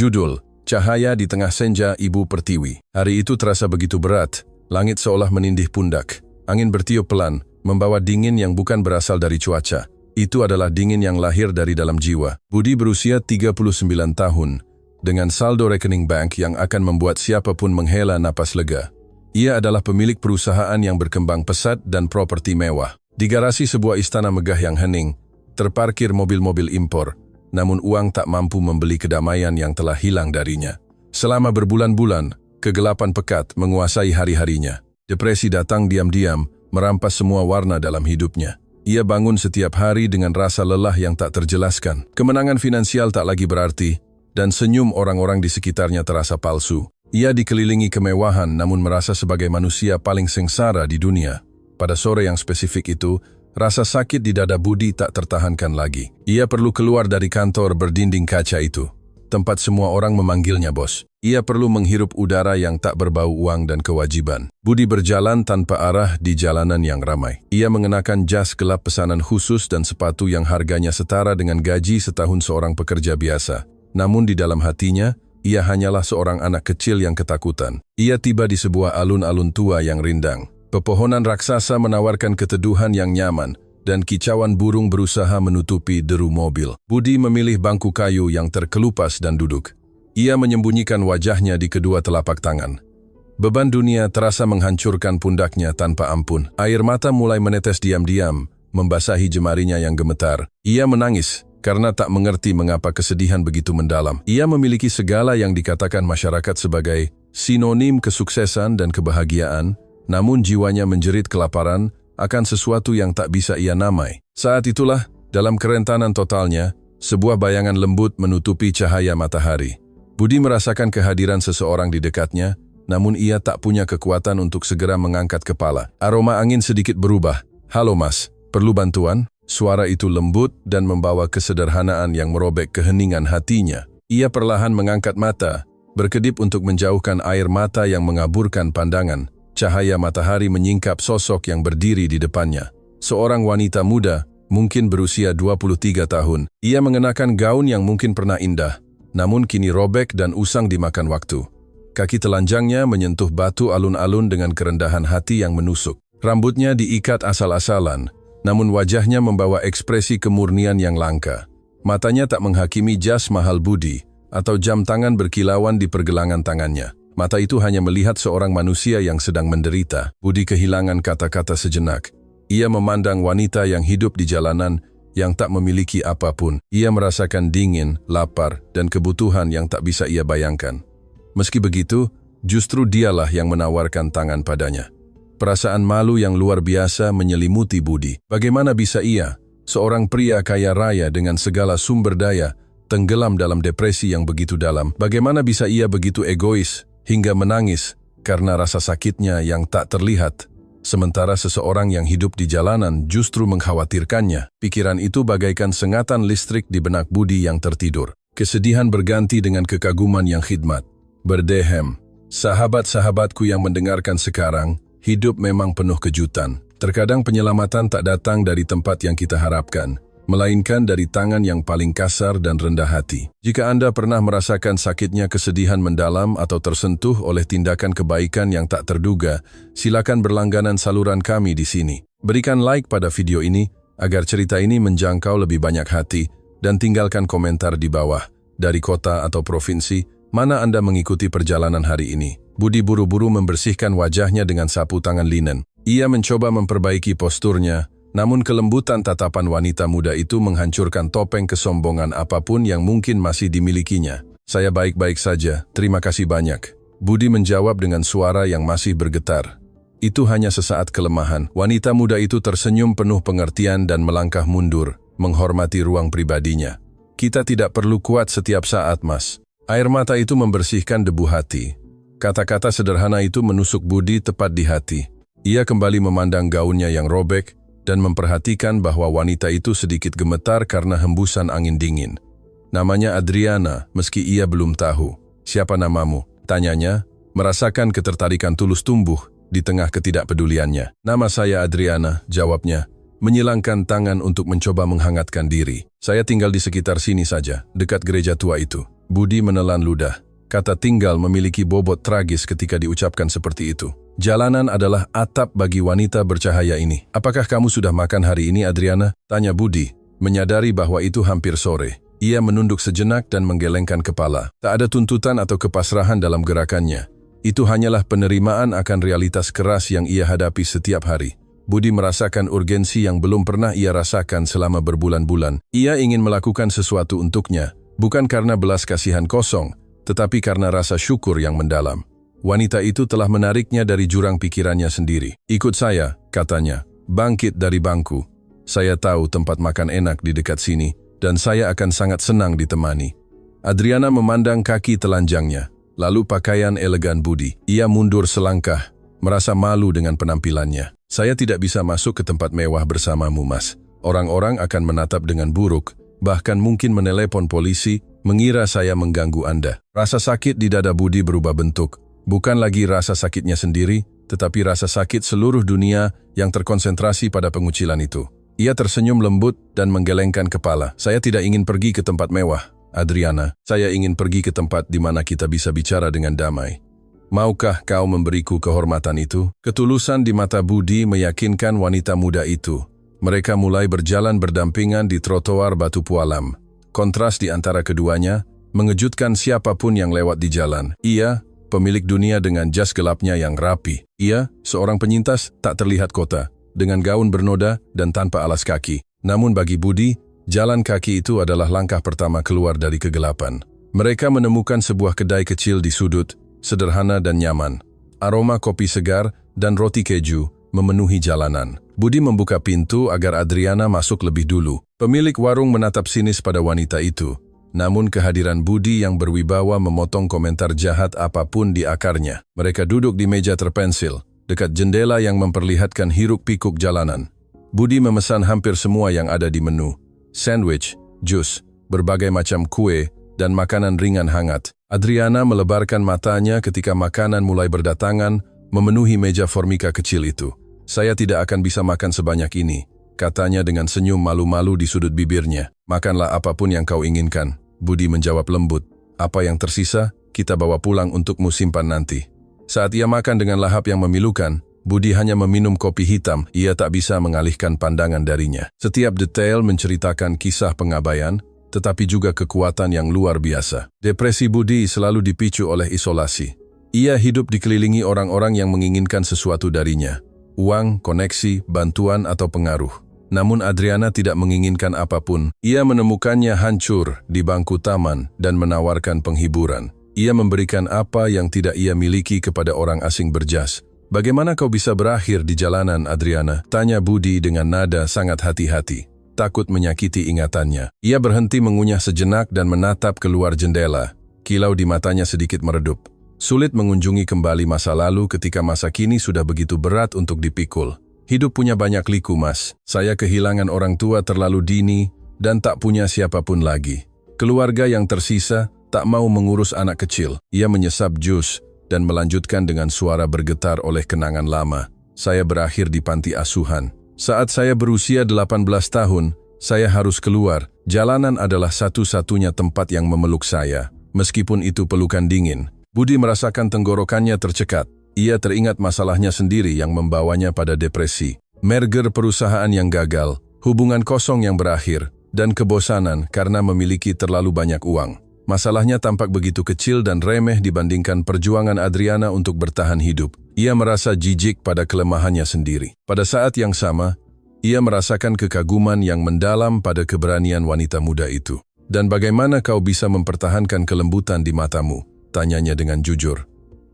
Judul, Cahaya di Tengah Senja Ibu Pertiwi. Hari itu terasa begitu berat, langit seolah menindih pundak. Angin bertiup pelan, membawa dingin yang bukan berasal dari cuaca. Itu adalah dingin yang lahir dari dalam jiwa. Budi berusia 39 tahun, dengan saldo rekening bank yang akan membuat siapapun menghela napas lega. Ia adalah pemilik perusahaan yang berkembang pesat dan properti mewah. Di garasi sebuah istana megah yang hening, terparkir mobil-mobil impor, namun uang tak mampu membeli kedamaian yang telah hilang darinya. Selama berbulan-bulan, kegelapan pekat menguasai hari-harinya. Depresi datang diam-diam, merampas semua warna dalam hidupnya. Ia bangun setiap hari dengan rasa lelah yang tak terjelaskan. Kemenangan finansial tak lagi berarti, dan senyum orang-orang di sekitarnya terasa palsu. Ia dikelilingi kemewahan namun merasa sebagai manusia paling sengsara di dunia. Pada sore yang spesifik itu, rasa sakit di dada Budi tak tertahankan lagi. Ia perlu keluar dari kantor berdinding kaca itu, tempat semua orang memanggilnya bos. Ia perlu menghirup udara yang tak berbau uang dan kewajiban. Budi berjalan tanpa arah di jalanan yang ramai. Ia mengenakan jas gelap pesanan khusus dan sepatu yang harganya setara dengan gaji setahun seorang pekerja biasa. Namun di dalam hatinya, ia hanyalah seorang anak kecil yang ketakutan. Ia tiba di sebuah alun-alun tua yang rindang. Pepohonan raksasa menawarkan keteduhan yang nyaman, dan kicauan burung berusaha menutupi deru mobil. Budi memilih bangku kayu yang terkelupas dan duduk. Ia menyembunyikan wajahnya di kedua telapak tangan. Beban dunia terasa menghancurkan pundaknya tanpa ampun. Air mata mulai menetes diam-diam, membasahi jemarinya yang gemetar. Ia menangis karena tak mengerti mengapa kesedihan begitu mendalam. Ia memiliki segala yang dikatakan masyarakat sebagai sinonim kesuksesan dan kebahagiaan, namun jiwanya menjerit kelaparan akan sesuatu yang tak bisa ia namai. Saat itulah, dalam kerentanan totalnya, sebuah bayangan lembut menutupi cahaya matahari. Budi merasakan kehadiran seseorang di dekatnya, namun ia tak punya kekuatan untuk segera mengangkat kepala. Aroma angin sedikit berubah. "Halo mas, perlu bantuan?" Suara itu lembut dan membawa kesederhanaan yang merobek keheningan hatinya. Ia perlahan mengangkat mata, berkedip untuk menjauhkan air mata yang mengaburkan pandangan. Cahaya matahari menyingkap sosok yang berdiri di depannya. Seorang wanita muda, mungkin berusia 23 tahun. Ia mengenakan gaun yang mungkin pernah indah, namun kini robek dan usang dimakan waktu. Kaki telanjangnya menyentuh batu alun-alun dengan kerendahan hati yang menusuk. Rambutnya diikat asal-asalan, namun wajahnya membawa ekspresi kemurnian yang langka. Matanya tak menghakimi jas mahal Budi, atau jam tangan berkilauan di pergelangan tangannya. Mata itu hanya melihat seorang manusia yang sedang menderita. Budi kehilangan kata-kata sejenak. Ia memandang wanita yang hidup di jalanan, yang tak memiliki apapun. Ia merasakan dingin, lapar, dan kebutuhan yang tak bisa ia bayangkan. Meski begitu, justru dialah yang menawarkan tangan padanya. Perasaan malu yang luar biasa menyelimuti Budi. Bagaimana bisa ia, seorang pria kaya raya dengan segala sumber daya, tenggelam dalam depresi yang begitu dalam? Bagaimana bisa ia begitu egois, hingga menangis karena rasa sakitnya yang tak terlihat, sementara seseorang yang hidup di jalanan justru mengkhawatirkannya? Pikiran itu bagaikan sengatan listrik di benak Budi yang tertidur. Kesedihan berganti dengan kekaguman yang khidmat. Berdehem, sahabat-sahabatku yang mendengarkan sekarang, hidup memang penuh kejutan. Terkadang penyelamatan tak datang dari tempat yang kita harapkan, melainkan dari tangan yang paling kasar dan rendah hati. Jika Anda pernah merasakan sakitnya kesedihan mendalam atau tersentuh oleh tindakan kebaikan yang tak terduga, silakan berlangganan saluran kami di sini. Berikan like pada video ini agar cerita ini menjangkau lebih banyak hati, dan tinggalkan komentar di bawah. Dari kota atau provinsi, mana Anda mengikuti perjalanan hari ini? Budi buru-buru membersihkan wajahnya dengan sapu tangan linen. Ia mencoba memperbaiki posturnya, namun kelembutan tatapan wanita muda itu menghancurkan topeng kesombongan apapun yang mungkin masih dimilikinya. "Saya baik-baik saja, terima kasih banyak," Budi menjawab dengan suara yang masih bergetar. Itu hanya sesaat kelemahan. Wanita muda itu tersenyum penuh pengertian dan melangkah mundur, menghormati ruang pribadinya. "Kita tidak perlu kuat setiap saat, Mas." Air mata itu membersihkan debu hati. Kata-kata sederhana itu menusuk Budi tepat di hati. Ia kembali memandang gaunnya yang robek, dan memperhatikan bahwa wanita itu sedikit gemetar karena hembusan angin dingin. "Namanya Adriana, meski ia belum tahu." "Siapa namamu?" tanyanya, merasakan ketertarikan tulus tumbuh di tengah ketidakpeduliannya. "Nama saya Adriana," jawabnya, menyilangkan tangan untuk mencoba menghangatkan diri. Saya tinggal di sekitar sini saja, dekat gereja tua itu. Budi menelan ludah. Kata tinggal memiliki bobot tragis ketika diucapkan seperti itu. Jalanan adalah atap bagi wanita bercahaya ini. Apakah kamu sudah makan hari ini, Adriana? Tanya Budi, menyadari bahwa itu hampir sore. Ia menunduk sejenak dan menggelengkan kepala. Tak ada tuntutan atau kepasrahan dalam gerakannya. Itu hanyalah penerimaan akan realitas keras yang ia hadapi setiap hari. Budi merasakan urgensi yang belum pernah ia rasakan selama berbulan-bulan. Ia ingin melakukan sesuatu untuknya, bukan karena belas kasihan kosong, tetapi karena rasa syukur yang mendalam. Wanita itu telah menariknya dari jurang pikirannya sendiri. Ikut saya, katanya, bangkit dari bangku. Saya tahu tempat makan enak di dekat sini, dan saya akan sangat senang ditemani. Adriana memandang kaki telanjangnya, lalu pakaian elegan Budi. Ia mundur selangkah, merasa malu dengan penampilannya. Saya tidak bisa masuk ke tempat mewah bersamamu, Mas. Orang-orang akan menatap dengan buruk, bahkan mungkin menelepon polisi, mengira saya mengganggu Anda. Rasa sakit di dada Budi berubah bentuk. Bukan lagi rasa sakitnya sendiri, tetapi rasa sakit seluruh dunia yang terkonsentrasi pada pengucilan itu. Ia tersenyum lembut dan menggelengkan kepala. Saya tidak ingin pergi ke tempat mewah, Adriana. Saya ingin pergi ke tempat di mana kita bisa bicara dengan damai. Maukah kau memberiku kehormatan itu? Ketulusan di mata Budi meyakinkan wanita muda itu. Mereka mulai berjalan berdampingan di trotoar batu pualam. Kontras di antara keduanya mengejutkan siapapun yang lewat di jalan. Ia, pemilik dunia dengan jas gelapnya yang rapi. Ia, seorang penyintas tak terlihat kota, dengan gaun bernoda dan tanpa alas kaki. Namun bagi Budi, jalan kaki itu adalah langkah pertama keluar dari kegelapan. Mereka menemukan sebuah kedai kecil di sudut, sederhana dan nyaman. Aroma kopi segar dan roti keju memenuhi jalanan. Budi membuka pintu agar Adriana masuk lebih dulu. Pemilik warung menatap sinis pada wanita itu. Namun kehadiran Budi yang berwibawa memotong komentar jahat apapun di akarnya. Mereka duduk di meja terpensil, dekat jendela yang memperlihatkan hiruk-pikuk jalanan. Budi memesan hampir semua yang ada di menu. Sandwich, jus, berbagai macam kue, dan makanan ringan hangat. Adriana melebarkan matanya ketika makanan mulai berdatangan, memenuhi meja formika kecil itu. Saya tidak akan bisa makan sebanyak ini, katanya dengan senyum malu-malu di sudut bibirnya. Makanlah apapun yang kau inginkan. Budi menjawab lembut. Apa yang tersisa, kita bawa pulang untukmu simpan nanti. Saat ia makan dengan lahap yang memilukan, Budi hanya meminum kopi hitam. Ia tak bisa mengalihkan pandangan darinya. Setiap detail menceritakan kisah pengabaian, tetapi juga kekuatan yang luar biasa. Depresi Budi selalu dipicu oleh isolasi. Ia hidup dikelilingi orang-orang yang menginginkan sesuatu darinya. Uang, koneksi, bantuan atau pengaruh. Namun Adriana tidak menginginkan apapun. Ia menemukannya hancur di bangku taman dan menawarkan penghiburan. Ia memberikan apa yang tidak ia miliki kepada orang asing berjas. Bagaimana kau bisa berakhir di jalanan, Adriana? Tanya Budi dengan nada sangat hati-hati. Takut menyakiti ingatannya. Ia berhenti mengunyah sejenak dan menatap keluar jendela. Kilau di matanya sedikit meredup. Sulit mengunjungi kembali masa lalu ketika masa kini sudah begitu berat untuk dipikul. Hidup punya banyak liku, Mas. Saya kehilangan orang tua terlalu dini dan tak punya siapapun lagi. Keluarga yang tersisa tak mau mengurus anak kecil. Ia menyesap jus dan melanjutkan dengan suara bergetar oleh kenangan lama. Saya berakhir di panti asuhan. Saat saya berusia 18 tahun, saya harus keluar. Jalanan adalah satu-satunya tempat yang memeluk saya. Meskipun itu pelukan dingin. Budi merasakan tenggorokannya tercekat. Ia teringat masalahnya sendiri yang membawanya pada depresi. Merger perusahaan yang gagal, hubungan kosong yang berakhir, dan kebosanan karena memiliki terlalu banyak uang. Masalahnya tampak begitu kecil dan remeh dibandingkan perjuangan Adriana untuk bertahan hidup. Ia merasa jijik pada kelemahannya sendiri. Pada saat yang sama, ia merasakan kekaguman yang mendalam pada keberanian wanita muda itu. Dan bagaimana kau bisa mempertahankan kelembutan di matamu? Tanyanya dengan jujur.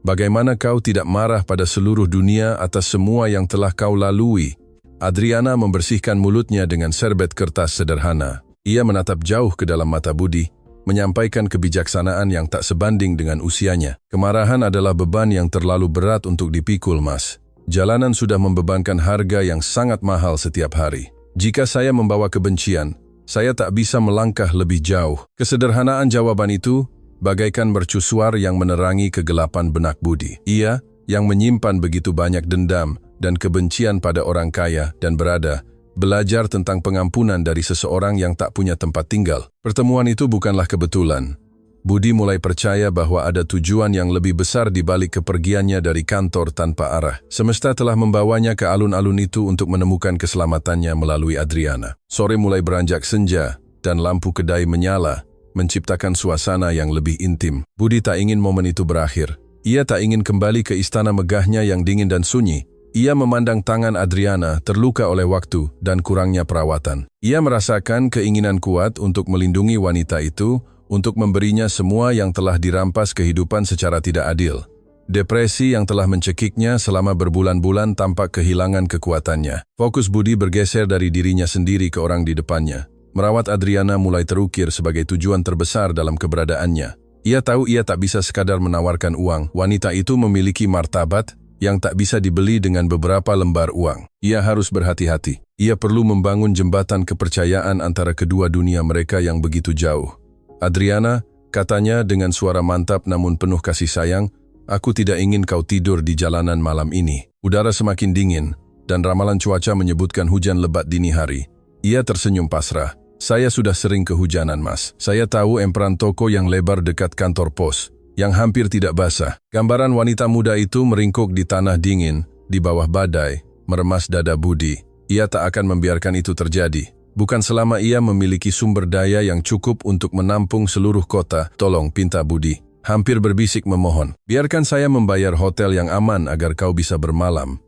Bagaimana kau tidak marah pada seluruh dunia atas semua yang telah kau lalui? Adriana membersihkan mulutnya dengan serbet kertas sederhana. Ia menatap jauh ke dalam mata Budi, menyampaikan kebijaksanaan yang tak sebanding dengan usianya. Kemarahan adalah beban yang terlalu berat untuk dipikul, Mas. Jalanan sudah membebankan harga yang sangat mahal setiap hari. Jika saya membawa kebencian, saya tak bisa melangkah lebih jauh. Kesederhanaan jawaban itu bagaikan mercusuar yang menerangi kegelapan benak Budi. Ia, yang menyimpan begitu banyak dendam dan kebencian pada orang kaya dan berada, belajar tentang pengampunan dari seseorang yang tak punya tempat tinggal. Pertemuan itu bukanlah kebetulan. Budi mulai percaya bahwa ada tujuan yang lebih besar di balik kepergiannya dari kantor tanpa arah. Semesta telah membawanya ke alun-alun itu untuk menemukan keselamatannya melalui Adriana. Sore mulai beranjak senja, dan lampu kedai menyala, menciptakan suasana yang lebih intim. Budi tak ingin momen itu berakhir. Ia tak ingin kembali ke istana megahnya yang dingin dan sunyi. Ia memandang tangan Adriana terluka oleh waktu dan kurangnya perawatan. Ia merasakan keinginan kuat untuk melindungi wanita itu, untuk memberinya semua yang telah dirampas kehidupan secara tidak adil. Depresi yang telah mencekiknya selama berbulan-bulan tampak kehilangan kekuatannya. Fokus Budi bergeser dari dirinya sendiri ke orang di depannya. Merawat Adriana mulai terukir sebagai tujuan terbesar dalam keberadaannya. Ia tahu ia tak bisa sekadar menawarkan uang. Wanita itu memiliki martabat yang tak bisa dibeli dengan beberapa lembar uang. Ia harus berhati-hati. Ia perlu membangun jembatan kepercayaan antara kedua dunia mereka yang begitu jauh. Adriana, katanya dengan suara mantap namun penuh kasih sayang, aku tidak ingin kau tidur di jalanan malam ini. Udara semakin dingin, dan ramalan cuaca menyebutkan hujan lebat dini hari. Ia tersenyum pasrah. Saya sudah sering kehujanan, Mas. Saya tahu emperan toko yang lebar dekat kantor pos, yang hampir tidak basah. Gambaran wanita muda itu meringkuk di tanah dingin, di bawah badai, meremas dada Budi. Ia tak akan membiarkan itu terjadi. Bukan selama ia memiliki sumber daya yang cukup untuk menampung seluruh kota. Tolong, pinta Budi. Hampir berbisik memohon. Biarkan saya membayar hotel yang aman agar kau bisa bermalam.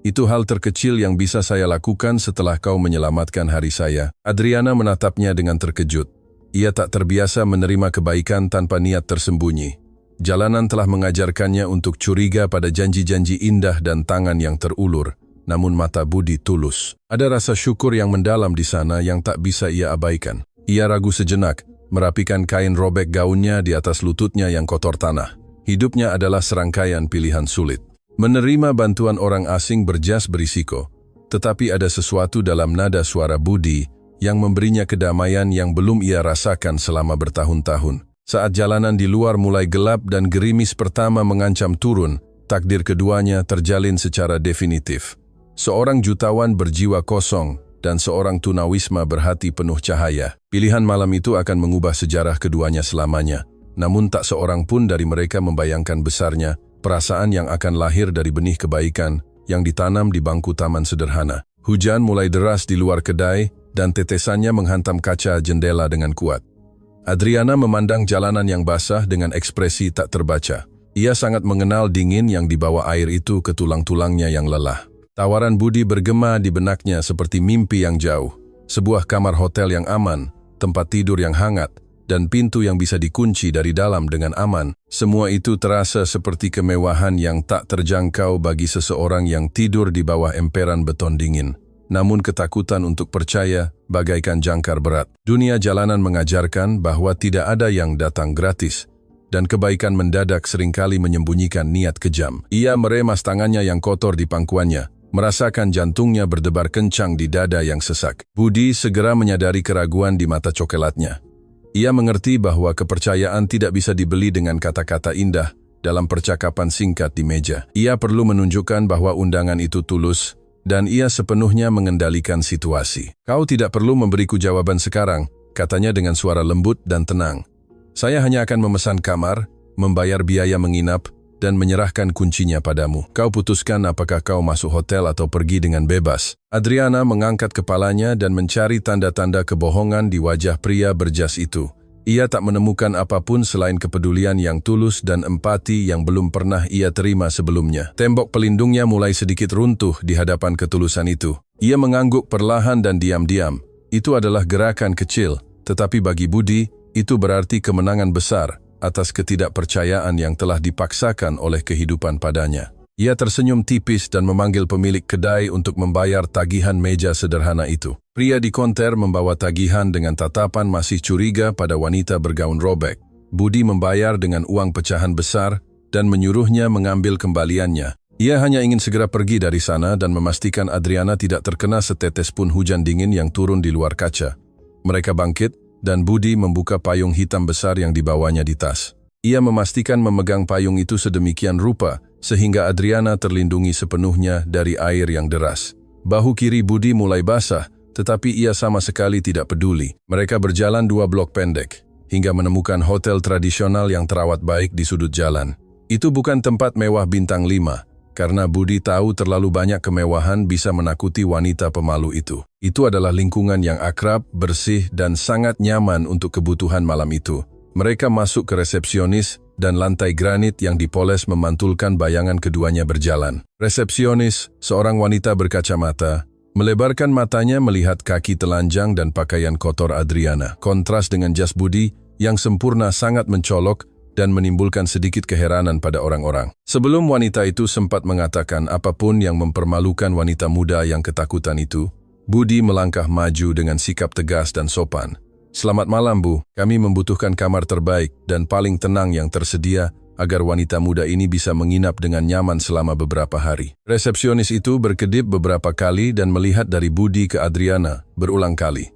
Itu hal terkecil yang bisa saya lakukan setelah kau menyelamatkan hari saya. Adriana menatapnya dengan terkejut. Ia tak terbiasa menerima kebaikan tanpa niat tersembunyi. Jalanan telah mengajarkannya untuk curiga pada janji-janji indah dan tangan yang terulur. Namun mata Budi tulus. Ada rasa syukur yang mendalam di sana yang tak bisa ia abaikan. Ia ragu sejenak, merapikan kain robek gaunnya di atas lututnya yang kotor tanah. Hidupnya adalah serangkaian pilihan sulit. Menerima bantuan orang asing berjas berisiko, tetapi ada sesuatu dalam nada suara Budi yang memberinya kedamaian yang belum ia rasakan selama bertahun-tahun. Saat jalanan di luar mulai gelap dan gerimis pertama mengancam turun, takdir keduanya terjalin secara definitif. Seorang jutawan berjiwa kosong dan seorang tunawisma berhati penuh cahaya. Pilihan malam itu akan mengubah sejarah keduanya selamanya. Namun tak seorang pun dari mereka membayangkan besarnya perasaan yang akan lahir dari benih kebaikan yang ditanam di bangku taman sederhana. Hujan mulai deras di luar kedai dan tetesannya menghantam kaca jendela dengan kuat. Adriana memandang jalanan yang basah dengan ekspresi tak terbaca. Ia sangat mengenal dingin yang dibawa air itu ke tulang-tulangnya yang lelah. Tawaran Budi bergema di benaknya seperti mimpi yang jauh. Sebuah kamar hotel yang aman, tempat tidur yang hangat, dan pintu yang bisa dikunci dari dalam dengan aman. Semua itu terasa seperti kemewahan yang tak terjangkau bagi seseorang yang tidur di bawah emperan beton dingin. Namun ketakutan untuk percaya bagaikan jangkar berat. Dunia jalanan mengajarkan bahwa tidak ada yang datang gratis, dan kebaikan mendadak seringkali menyembunyikan niat kejam. Ia meremas tangannya yang kotor di pangkuannya, merasakan jantungnya berdebar kencang di dada yang sesak. Budi segera menyadari keraguan di mata cokelatnya. Ia mengerti bahwa kepercayaan tidak bisa dibeli dengan kata-kata indah dalam percakapan singkat di meja. Ia perlu menunjukkan bahwa undangan itu tulus, dan ia sepenuhnya mengendalikan situasi. Kau tidak perlu memberiku jawaban sekarang, katanya dengan suara lembut dan tenang. Saya hanya akan memesan kamar, membayar biaya menginap, dan menyerahkan kuncinya padamu. Kau putuskan apakah kau masuk hotel atau pergi dengan bebas. Adriana mengangkat kepalanya dan mencari tanda-tanda kebohongan di wajah pria berjas itu. Ia tak menemukan apapun selain kepedulian yang tulus dan empati yang belum pernah ia terima sebelumnya. Tembok pelindungnya mulai sedikit runtuh di hadapan ketulusan itu. Ia mengangguk perlahan dan diam-diam. Itu adalah gerakan kecil, tetapi bagi Budi, itu berarti kemenangan besar atas ketidakpercayaan yang telah dipaksakan oleh kehidupan padanya. Ia tersenyum tipis dan memanggil pemilik kedai untuk membayar tagihan meja sederhana itu. Pria di konter membawa tagihan dengan tatapan masih curiga pada wanita bergaun robek. Budi membayar dengan uang pecahan besar dan menyuruhnya mengambil kembaliannya. Ia hanya ingin segera pergi dari sana dan memastikan Adriana tidak terkena setetes pun hujan dingin yang turun di luar kaca. Mereka bangkit, dan Budi membuka payung hitam besar yang dibawanya di tas. Ia memastikan memegang payung itu sedemikian rupa, sehingga Adriana terlindungi sepenuhnya dari air yang deras. Bahu kiri Budi mulai basah, tetapi ia sama sekali tidak peduli. Mereka berjalan 2 blok pendek, hingga menemukan hotel tradisional yang terawat baik di sudut jalan. Itu bukan tempat mewah bintang 5, karena Budi tahu terlalu banyak kemewahan bisa menakuti wanita pemalu itu. Itu adalah lingkungan yang akrab, bersih, dan sangat nyaman untuk kebutuhan malam itu. Mereka masuk ke resepsionis, dan lantai granit yang dipoles memantulkan bayangan keduanya berjalan. Resepsionis, seorang wanita berkacamata, melebarkan matanya melihat kaki telanjang dan pakaian kotor Adriana. Kontras dengan jas Budi yang sempurna sangat mencolok dan menimbulkan sedikit keheranan pada orang-orang. Sebelum wanita itu sempat mengatakan apapun yang mempermalukan wanita muda yang ketakutan itu, Budi melangkah maju dengan sikap tegas dan sopan. "Selamat malam, Bu. Kami membutuhkan kamar terbaik dan paling tenang yang tersedia agar wanita muda ini bisa menginap dengan nyaman selama beberapa hari." Resepsionis itu berkedip beberapa kali dan melihat dari Budi ke Adriana berulang kali.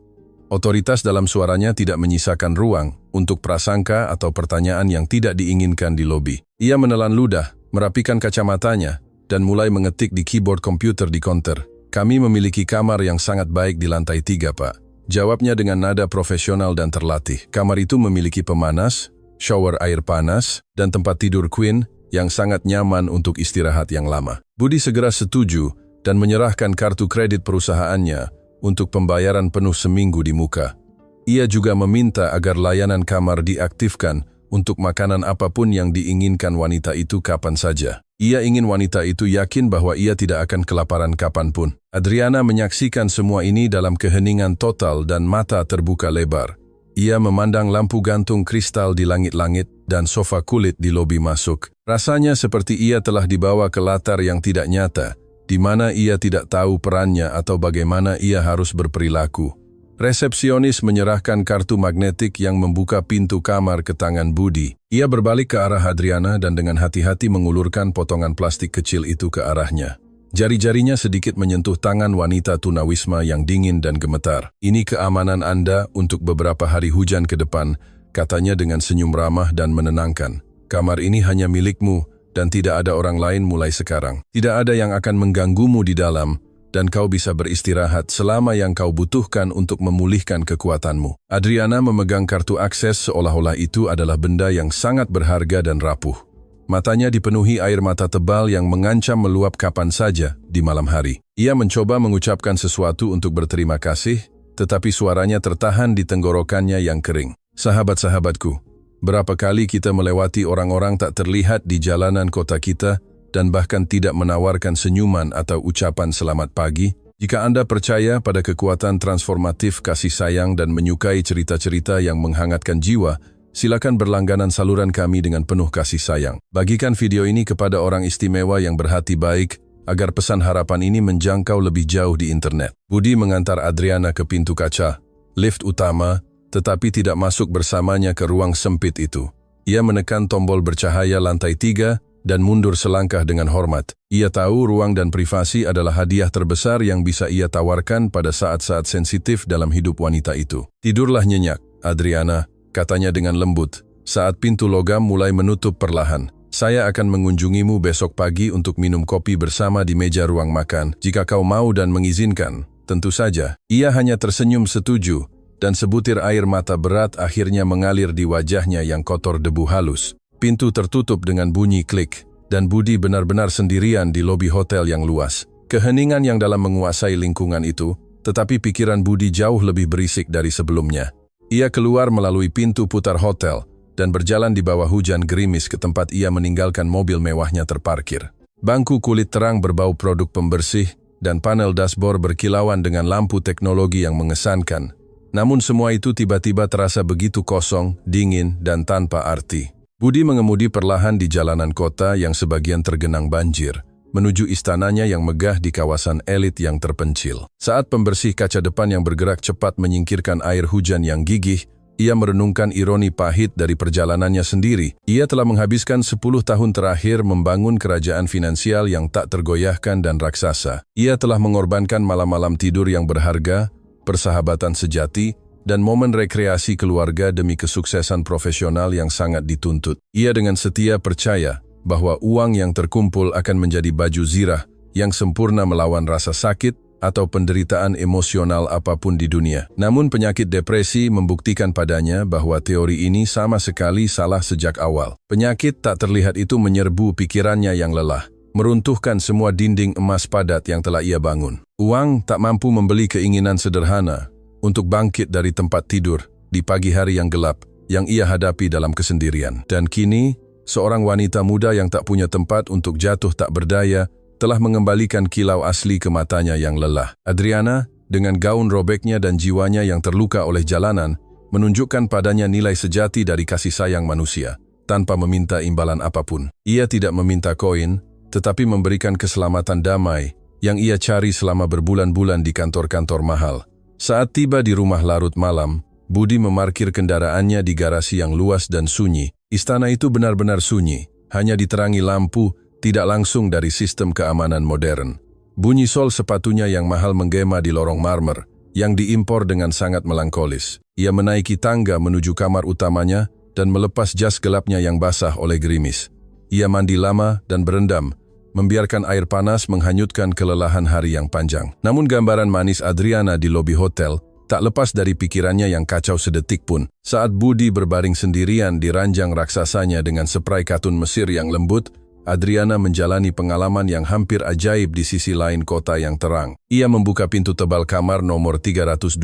Otoritas dalam suaranya tidak menyisakan ruang untuk prasangka atau pertanyaan yang tidak diinginkan di lobi. Ia menelan ludah, merapikan kacamatanya, dan mulai mengetik di keyboard komputer di counter. "Kami memiliki kamar yang sangat baik di lantai 3, Pak." Jawabnya dengan nada profesional dan terlatih. Kamar itu memiliki pemanas, shower air panas, dan tempat tidur queen yang sangat nyaman untuk istirahat yang lama. Budi segera setuju dan menyerahkan kartu kredit perusahaannya untuk pembayaran penuh seminggu di muka. Ia juga meminta agar layanan kamar diaktifkan untuk makanan apapun yang diinginkan wanita itu kapan saja. Ia ingin wanita itu yakin bahwa ia tidak akan kelaparan kapanpun. Adriana menyaksikan semua ini dalam keheningan total dan mata terbuka lebar. Ia memandang lampu gantung kristal di langit-langit dan sofa kulit di lobi masuk. Rasanya seperti ia telah dibawa ke latar yang tidak nyata, di mana ia tidak tahu perannya atau bagaimana ia harus berperilaku. Resepsionis menyerahkan kartu magnetik yang membuka pintu kamar ke tangan Budi. Ia berbalik ke arah Adriana dan dengan hati-hati mengulurkan potongan plastik kecil itu ke arahnya. Jari-jarinya sedikit menyentuh tangan wanita tunawisma yang dingin dan gemetar. "Ini keamanan Anda untuk beberapa hari hujan ke depan," katanya dengan senyum ramah dan menenangkan. "Kamar ini hanya milikmu dan tidak ada orang lain mulai sekarang. Tidak ada yang akan mengganggumu di dalam, dan kau bisa beristirahat selama yang kau butuhkan untuk memulihkan kekuatanmu." Adriana memegang kartu akses seolah-olah itu adalah benda yang sangat berharga dan rapuh. Matanya dipenuhi air mata tebal yang mengancam meluap kapan saja di malam hari. Ia mencoba mengucapkan sesuatu untuk berterima kasih, tetapi suaranya tertahan di tenggorokannya yang kering. "Sahabat-sahabatku, berapa kali kita melewati orang-orang tak terlihat di jalanan kota kita dan bahkan tidak menawarkan senyuman atau ucapan selamat pagi? Jika Anda percaya pada kekuatan transformatif kasih sayang dan menyukai cerita-cerita yang menghangatkan jiwa, silakan berlangganan saluran kami dengan penuh kasih sayang. Bagikan video ini kepada orang istimewa yang berhati baik, agar pesan harapan ini menjangkau lebih jauh di internet." Budi mengantar Adriana ke pintu kaca, lift utama, tetapi tidak masuk bersamanya ke ruang sempit itu. Ia menekan tombol bercahaya lantai 3 dan mundur selangkah dengan hormat. Ia tahu ruang dan privasi adalah hadiah terbesar yang bisa ia tawarkan pada saat-saat sensitif dalam hidup wanita itu. "Tidurlah nyenyak, Adriana," katanya dengan lembut, saat pintu logam mulai menutup perlahan. "Saya akan mengunjungimu besok pagi untuk minum kopi bersama di meja ruang makan. Jika kau mau dan mengizinkan, tentu saja." Ia hanya tersenyum setuju, dan sebutir air mata berat akhirnya mengalir di wajahnya yang kotor debu halus. Pintu tertutup dengan bunyi klik, dan Budi benar-benar sendirian di lobi hotel yang luas. Keheningan yang dalam menguasai lingkungan itu, tetapi pikiran Budi jauh lebih berisik dari sebelumnya. Ia keluar melalui pintu putar hotel dan berjalan di bawah hujan gerimis ke tempat ia meninggalkan mobil mewahnya terparkir. Bangku kulit terang berbau produk pembersih dan panel dashboard berkilauan dengan lampu teknologi yang mengesankan. Namun semua itu tiba-tiba terasa begitu kosong, dingin, dan tanpa arti. Budi mengemudi perlahan di jalanan kota yang sebagian tergenang banjir, menuju istananya yang megah di kawasan elit yang terpencil. Saat pembersih kaca depan yang bergerak cepat menyingkirkan air hujan yang gigih, ia merenungkan ironi pahit dari perjalanannya sendiri. Ia telah menghabiskan 10 tahun terakhir membangun kerajaan finansial yang tak tergoyahkan dan raksasa. Ia telah mengorbankan malam-malam tidur yang berharga, persahabatan sejati, dan momen rekreasi keluarga demi kesuksesan profesional yang sangat dituntut. Ia dengan setia percaya bahwa uang yang terkumpul akan menjadi baju zirah yang sempurna melawan rasa sakit atau penderitaan emosional apapun di dunia. Namun penyakit depresi membuktikan padanya bahwa teori ini sama sekali salah sejak awal. Penyakit tak terlihat itu menyerbu pikirannya yang lelah, meruntuhkan semua dinding emas padat yang telah ia bangun. Uang tak mampu membeli keinginan sederhana untuk bangkit dari tempat tidur di pagi hari yang gelap yang ia hadapi dalam kesendirian. Dan kini, seorang wanita muda yang tak punya tempat untuk jatuh tak berdaya telah mengembalikan kilau asli ke matanya yang lelah. Adriana, dengan gaun robeknya dan jiwanya yang terluka oleh jalanan, menunjukkan padanya nilai sejati dari kasih sayang manusia, tanpa meminta imbalan apapun. Ia tidak meminta koin, tetapi memberikan keselamatan damai yang ia cari selama berbulan-bulan di kantor-kantor mahal. Saat tiba di rumah larut malam, Budi memarkir kendaraannya di garasi yang luas dan sunyi. Istana itu benar-benar sunyi, hanya diterangi lampu, tidak langsung dari sistem keamanan modern. Bunyi sol sepatunya yang mahal menggema di lorong marmer, yang diimpor dengan sangat melankolis. Ia menaiki tangga menuju kamar utamanya dan melepas jas gelapnya yang basah oleh gerimis. Ia mandi lama dan berendam, membiarkan air panas menghanyutkan kelelahan hari yang panjang. Namun gambaran manis Adriana di lobi hotel tak lepas dari pikirannya yang kacau sedetik pun. Saat Budi berbaring sendirian di ranjang raksasanya dengan spray katun Mesir yang lembut, Adriana menjalani pengalaman yang hampir ajaib di sisi lain kota yang terang. Ia membuka pintu tebal kamar nomor 312,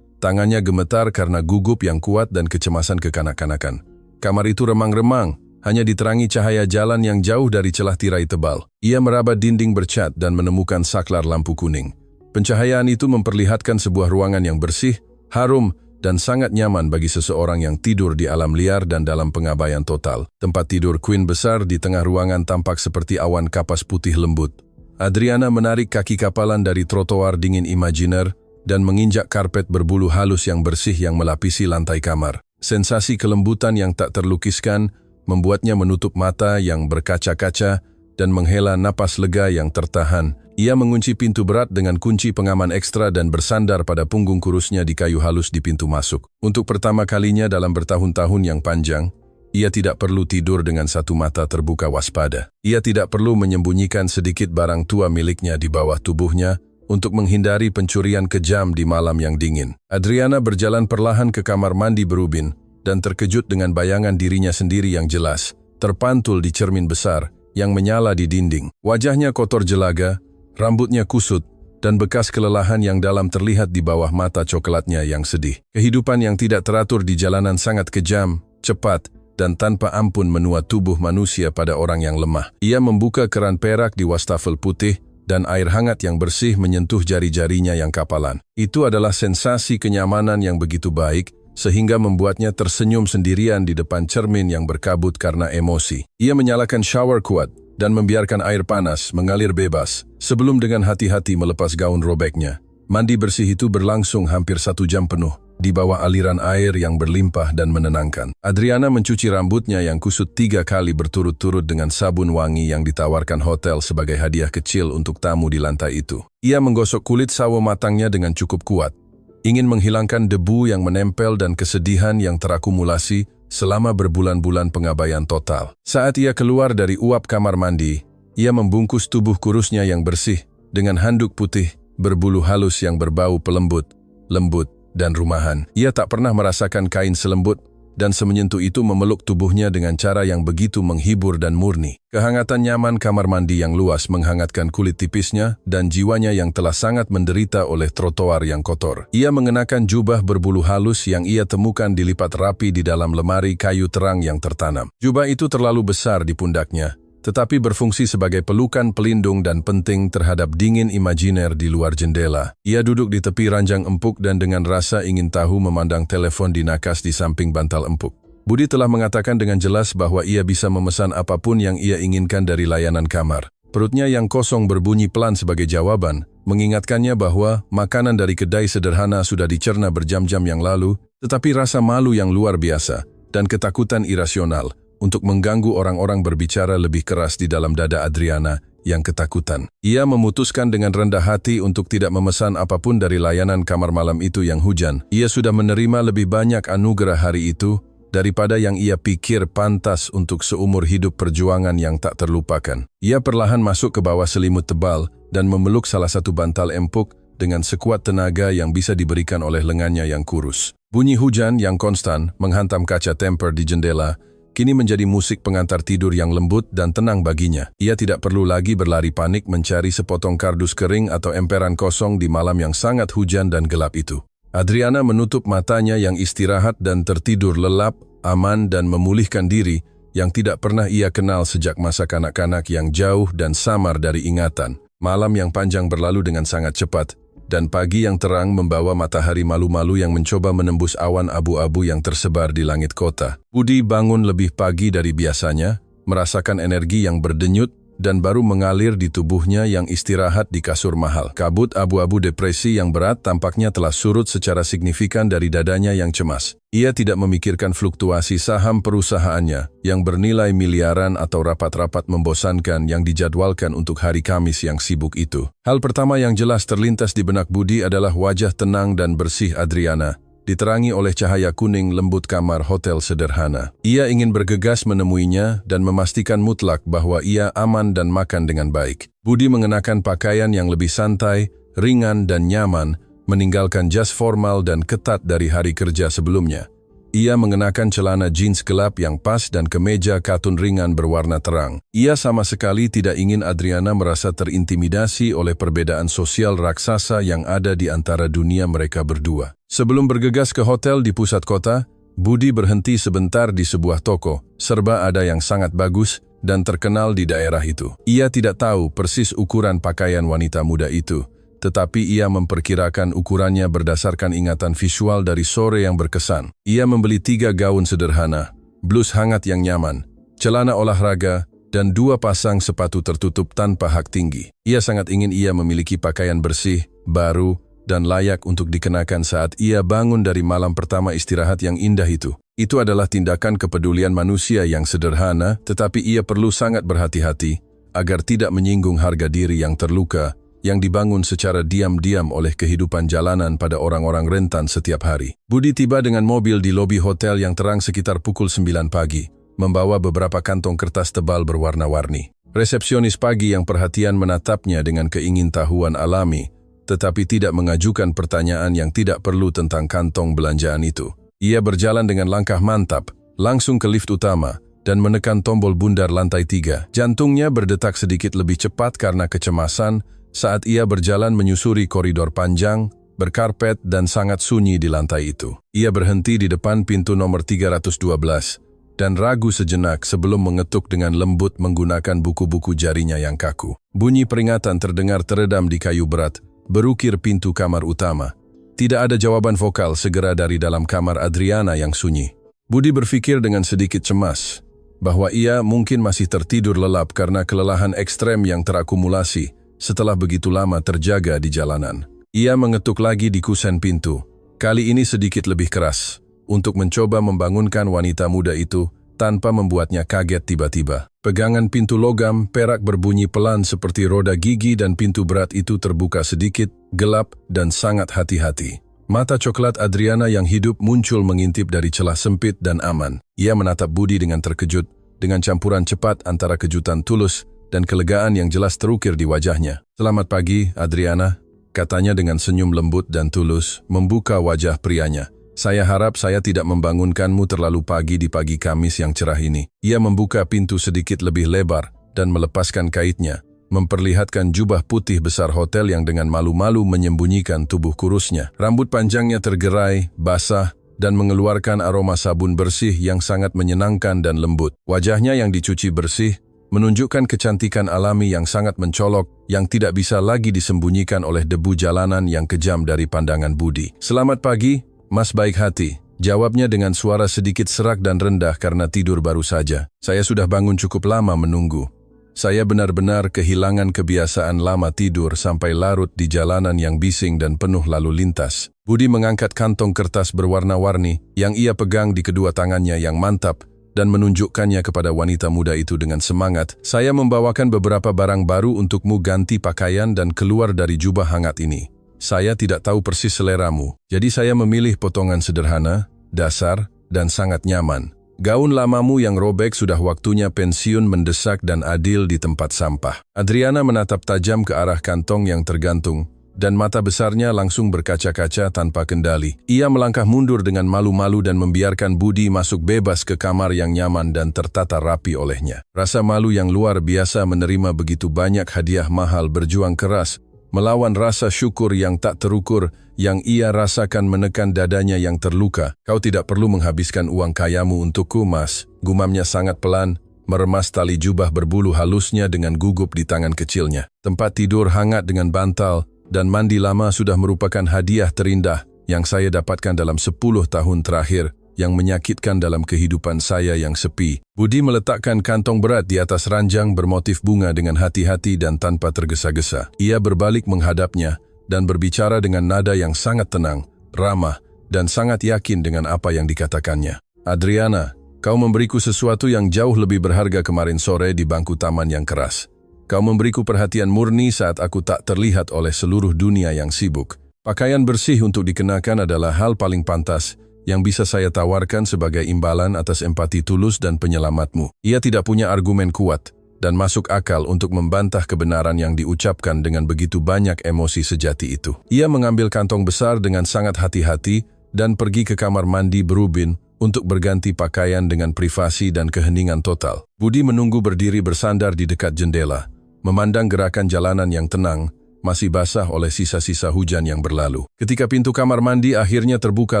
tangannya gemetar karena gugup yang kuat dan kecemasan kekanak-kanakan. Kamar itu remang-remang, hanya diterangi cahaya jalan yang jauh dari celah tirai tebal. Ia meraba dinding bercat dan menemukan saklar lampu kuning. Pencahayaan itu memperlihatkan sebuah ruangan yang bersih, harum, dan sangat nyaman bagi seseorang yang tidur di alam liar dan dalam pengabaian total. Tempat tidur queen besar di tengah ruangan tampak seperti awan kapas putih lembut. Adriana menarik kaki kapalan dari trotoar dingin imajiner dan menginjak karpet berbulu halus yang bersih yang melapisi lantai kamar. Sensasi kelembutan yang tak terlukiskan membuatnya menutup mata yang berkaca-kaca dan menghela napas lega yang tertahan. Ia mengunci pintu berat dengan kunci pengaman ekstra dan bersandar pada punggung kurusnya di kayu halus di pintu masuk. Untuk pertama kalinya dalam bertahun-tahun yang panjang, ia tidak perlu tidur dengan satu mata terbuka waspada. Ia tidak perlu menyembunyikan sedikit barang tua miliknya di bawah tubuhnya untuk menghindari pencurian kejam di malam yang dingin. Adriana berjalan perlahan ke kamar mandi berubin dan terkejut dengan bayangan dirinya sendiri yang jelas, terpantul di cermin besar yang menyala di dinding. Wajahnya kotor jelaga, rambutnya kusut, dan bekas kelelahan yang dalam terlihat di bawah mata coklatnya yang sedih. Kehidupan yang tidak teratur di jalanan sangat kejam, cepat, dan tanpa ampun menua tubuh manusia pada orang yang lemah. Ia membuka keran perak di wastafel putih, dan air hangat yang bersih menyentuh jari-jarinya yang kapalan. Itu adalah sensasi kenyamanan yang begitu baik, sehingga membuatnya tersenyum sendirian di depan cermin yang berkabut karena emosi. Ia menyalakan shower kuat, dan membiarkan air panas mengalir bebas, sebelum dengan hati-hati melepas gaun robeknya. Mandi bersih itu berlangsung hampir 1 jam penuh, di bawah aliran air yang berlimpah dan menenangkan. Adriana mencuci rambutnya yang kusut 3 kali berturut-turut dengan sabun wangi yang ditawarkan hotel sebagai hadiah kecil untuk tamu di lantai itu. Ia menggosok kulit sawo matangnya dengan cukup kuat, ingin menghilangkan debu yang menempel dan kesedihan yang terakumulasi selama berbulan-bulan pengabaian total. Saat ia keluar dari uap kamar mandi, ia membungkus tubuh kurusnya yang bersih dengan handuk putih berbulu halus yang berbau pelembut, lembut, dan rumahan. Ia tak pernah merasakan kain selembut dan semenyentuh itu memeluk tubuhnya dengan cara yang begitu menghibur dan murni. Kehangatan nyaman kamar mandi yang luas menghangatkan kulit tipisnya dan jiwanya yang telah sangat menderita oleh trotoar yang kotor. Ia mengenakan jubah berbulu halus yang ia temukan dilipat rapi di dalam lemari kayu terang yang tertanam. Jubah itu terlalu besar di pundaknya, tetapi berfungsi sebagai pelukan pelindung dan penting terhadap dingin imajiner di luar jendela. Ia duduk di tepi ranjang empuk dan dengan rasa ingin tahu memandang telepon di nakas di samping bantal empuk. Budi telah mengatakan dengan jelas bahwa ia bisa memesan apapun yang ia inginkan dari layanan kamar. Perutnya yang kosong berbunyi pelan sebagai jawaban, mengingatkannya bahwa makanan dari kedai sederhana sudah dicerna berjam-jam yang lalu, tetapi rasa malu yang luar biasa dan ketakutan irasional untuk mengganggu orang-orang berbicara lebih keras di dalam dada Adriana yang ketakutan. Ia memutuskan dengan rendah hati untuk tidak memesan apapun dari layanan kamar malam itu yang hujan. Ia sudah menerima lebih banyak anugerah hari itu, daripada yang ia pikir pantas untuk seumur hidup perjuangan yang tak terlupakan. Ia perlahan masuk ke bawah selimut tebal dan memeluk salah satu bantal empuk dengan sekuat tenaga yang bisa diberikan oleh lengannya yang kurus. Bunyi hujan yang konstan menghantam kaca temper di jendela kini menjadi musik pengantar tidur yang lembut dan tenang baginya. Ia tidak perlu lagi berlari panik mencari sepotong kardus kering atau emperan kosong di malam yang sangat hujan dan gelap itu. Adriana menutup matanya yang istirahat dan tertidur lelap, aman dan memulihkan diri yang tidak pernah ia kenal sejak masa kanak-kanak yang jauh dan samar dari ingatan. Malam yang panjang berlalu dengan sangat cepat, dan pagi yang terang membawa matahari malu-malu yang mencoba menembus awan abu-abu yang tersebar di langit kota. Budi bangun lebih pagi dari biasanya, merasakan energi yang berdenyut dan baru mengalir di tubuhnya yang istirahat di kasur mahal. Kabut abu-abu depresi yang berat tampaknya telah surut secara signifikan dari dadanya yang cemas. Ia tidak memikirkan fluktuasi saham perusahaannya yang bernilai miliaran atau rapat-rapat membosankan yang dijadwalkan untuk hari Kamis yang sibuk itu. Hal pertama yang jelas terlintas di benak Budi adalah wajah tenang dan bersih Adriana, diterangi oleh cahaya kuning lembut kamar hotel sederhana. Ia ingin bergegas menemuinya dan memastikan mutlak bahwa ia aman dan makan dengan baik. Budi mengenakan pakaian yang lebih santai, ringan dan nyaman, meninggalkan jas formal dan ketat dari hari kerja sebelumnya. Ia mengenakan celana jeans gelap yang pas dan kemeja katun ringan berwarna terang. Ia sama sekali tidak ingin Adriana merasa terintimidasi oleh perbedaan sosial raksasa yang ada di antara dunia mereka berdua. Sebelum bergegas ke hotel di pusat kota, Budi berhenti sebentar di sebuah toko, serba ada yang sangat bagus dan terkenal di daerah itu. Ia tidak tahu persis ukuran pakaian wanita muda itu, tetapi ia memperkirakan ukurannya berdasarkan ingatan visual dari sore yang berkesan. Ia membeli 3 gaun sederhana, blus hangat yang nyaman, celana olahraga, dan 2 pasang sepatu tertutup tanpa hak tinggi. Ia sangat ingin ia memiliki pakaian bersih, baru, dan layak untuk dikenakan saat ia bangun dari malam pertama istirahat yang indah itu. Itu adalah tindakan kepedulian manusia yang sederhana, tetapi ia perlu sangat berhati-hati agar tidak menyinggung harga diri yang terluka, yang dibangun secara diam-diam oleh kehidupan jalanan pada orang-orang rentan setiap hari. Budi tiba dengan mobil di lobi hotel yang terang sekitar pukul 9 pagi, membawa beberapa kantong kertas tebal berwarna-warni. Resepsionis pagi yang perhatian menatapnya dengan keingintahuan alami, tetapi tidak mengajukan pertanyaan yang tidak perlu tentang kantong belanjaan itu. Ia berjalan dengan langkah mantap, langsung ke lift utama, dan menekan tombol bundar lantai 3. Jantungnya berdetak sedikit lebih cepat karena kecemasan, saat ia berjalan menyusuri koridor panjang, berkarpet dan sangat sunyi di lantai itu. Ia berhenti di depan pintu nomor 312 dan ragu sejenak sebelum mengetuk dengan lembut menggunakan buku-buku jarinya yang kaku. Bunyi peringatan terdengar teredam di kayu berat, berukir pintu kamar utama. Tidak ada jawaban vokal segera dari dalam kamar Adriana yang sunyi. Budi berpikir dengan sedikit cemas bahwa ia mungkin masih tertidur lelap karena kelelahan ekstrem yang terakumulasi setelah begitu lama terjaga di jalanan. Ia mengetuk lagi di kusen pintu, kali ini sedikit lebih keras, untuk mencoba membangunkan wanita muda itu tanpa membuatnya kaget tiba-tiba. Pegangan pintu logam perak berbunyi pelan seperti roda gigi dan pintu berat itu terbuka sedikit, gelap dan sangat hati-hati. Mata coklat Adriana yang hidup muncul mengintip dari celah sempit dan aman. Ia menatap Budi dengan terkejut, dengan campuran cepat antara kejutan tulus dan kelegaan yang jelas terukir di wajahnya. "Selamat pagi, Adriana," katanya dengan senyum lembut dan tulus, membuka wajah prianya. "Saya harap saya tidak membangunkanmu terlalu pagi di pagi Kamis yang cerah ini." Ia membuka pintu sedikit lebih lebar dan melepaskan kaitnya, memperlihatkan jubah putih besar hotel yang dengan malu-malu menyembunyikan tubuh kurusnya. Rambut panjangnya tergerai, basah, dan mengeluarkan aroma sabun bersih yang sangat menyenangkan dan lembut. Wajahnya yang dicuci bersih menunjukkan kecantikan alami yang sangat mencolok, yang tidak bisa lagi disembunyikan oleh debu jalanan yang kejam dari pandangan Budi. "Selamat pagi, Mas baik hati," jawabnya dengan suara sedikit serak dan rendah karena tidur baru saja. "Saya sudah bangun cukup lama menunggu. Saya benar-benar kehilangan kebiasaan lama tidur sampai larut di jalanan yang bising dan penuh lalu lintas." Budi mengangkat kantong kertas berwarna-warni yang ia pegang di kedua tangannya yang mantap dan menunjukkannya kepada wanita muda itu dengan semangat. "Saya membawakan beberapa barang baru untukmu ganti pakaian dan keluar dari jubah hangat ini. Saya tidak tahu persis seleramu, jadi saya memilih potongan sederhana, dasar, dan sangat nyaman. Gaun lamamu yang robek sudah waktunya pensiun mendesak dan adil di tempat sampah. Adriana menatap tajam ke arah kantong yang tergantung, dan mata besarnya langsung berkaca-kaca tanpa kendali. Ia melangkah mundur dengan malu-malu dan membiarkan Budi masuk bebas ke kamar yang nyaman dan tertata rapi olehnya. Rasa malu yang luar biasa menerima begitu banyak hadiah mahal berjuang keras, melawan rasa syukur yang tak terukur yang ia rasakan menekan dadanya yang terluka. Kau tidak perlu menghabiskan uang kayamu untukku, Mas. Gumamnya sangat pelan, meremas tali jubah berbulu halusnya dengan gugup di tangan kecilnya. Tempat tidur hangat dengan bantal dan mandi lama sudah merupakan hadiah terindah yang saya dapatkan dalam 10 tahun terakhir yang menyakitkan dalam kehidupan saya yang sepi. Budi meletakkan kantong berat di atas ranjang bermotif bunga dengan hati-hati dan tanpa tergesa-gesa. Ia berbalik menghadapnya dan berbicara dengan nada yang sangat tenang, ramah, dan sangat yakin dengan apa yang dikatakannya. Adriana, kau memberiku sesuatu yang jauh lebih berharga kemarin sore di bangku taman yang keras. Kau memberiku perhatian murni saat aku tak terlihat oleh seluruh dunia yang sibuk. Pakaian bersih untuk dikenakan adalah hal paling pantas yang bisa saya tawarkan sebagai imbalan atas empati tulus dan penyelamatmu. Ia tidak punya argumen kuat dan masuk akal untuk membantah kebenaran yang diucapkan dengan begitu banyak emosi sejati itu. Ia mengambil kantong besar dengan sangat hati-hati dan pergi ke kamar mandi berubin untuk berganti pakaian dengan privasi dan keheningan total. Budi menunggu berdiri bersandar di dekat jendela, memandang gerakan jalanan yang tenang, masih basah oleh sisa-sisa hujan yang berlalu. Ketika pintu kamar mandi akhirnya terbuka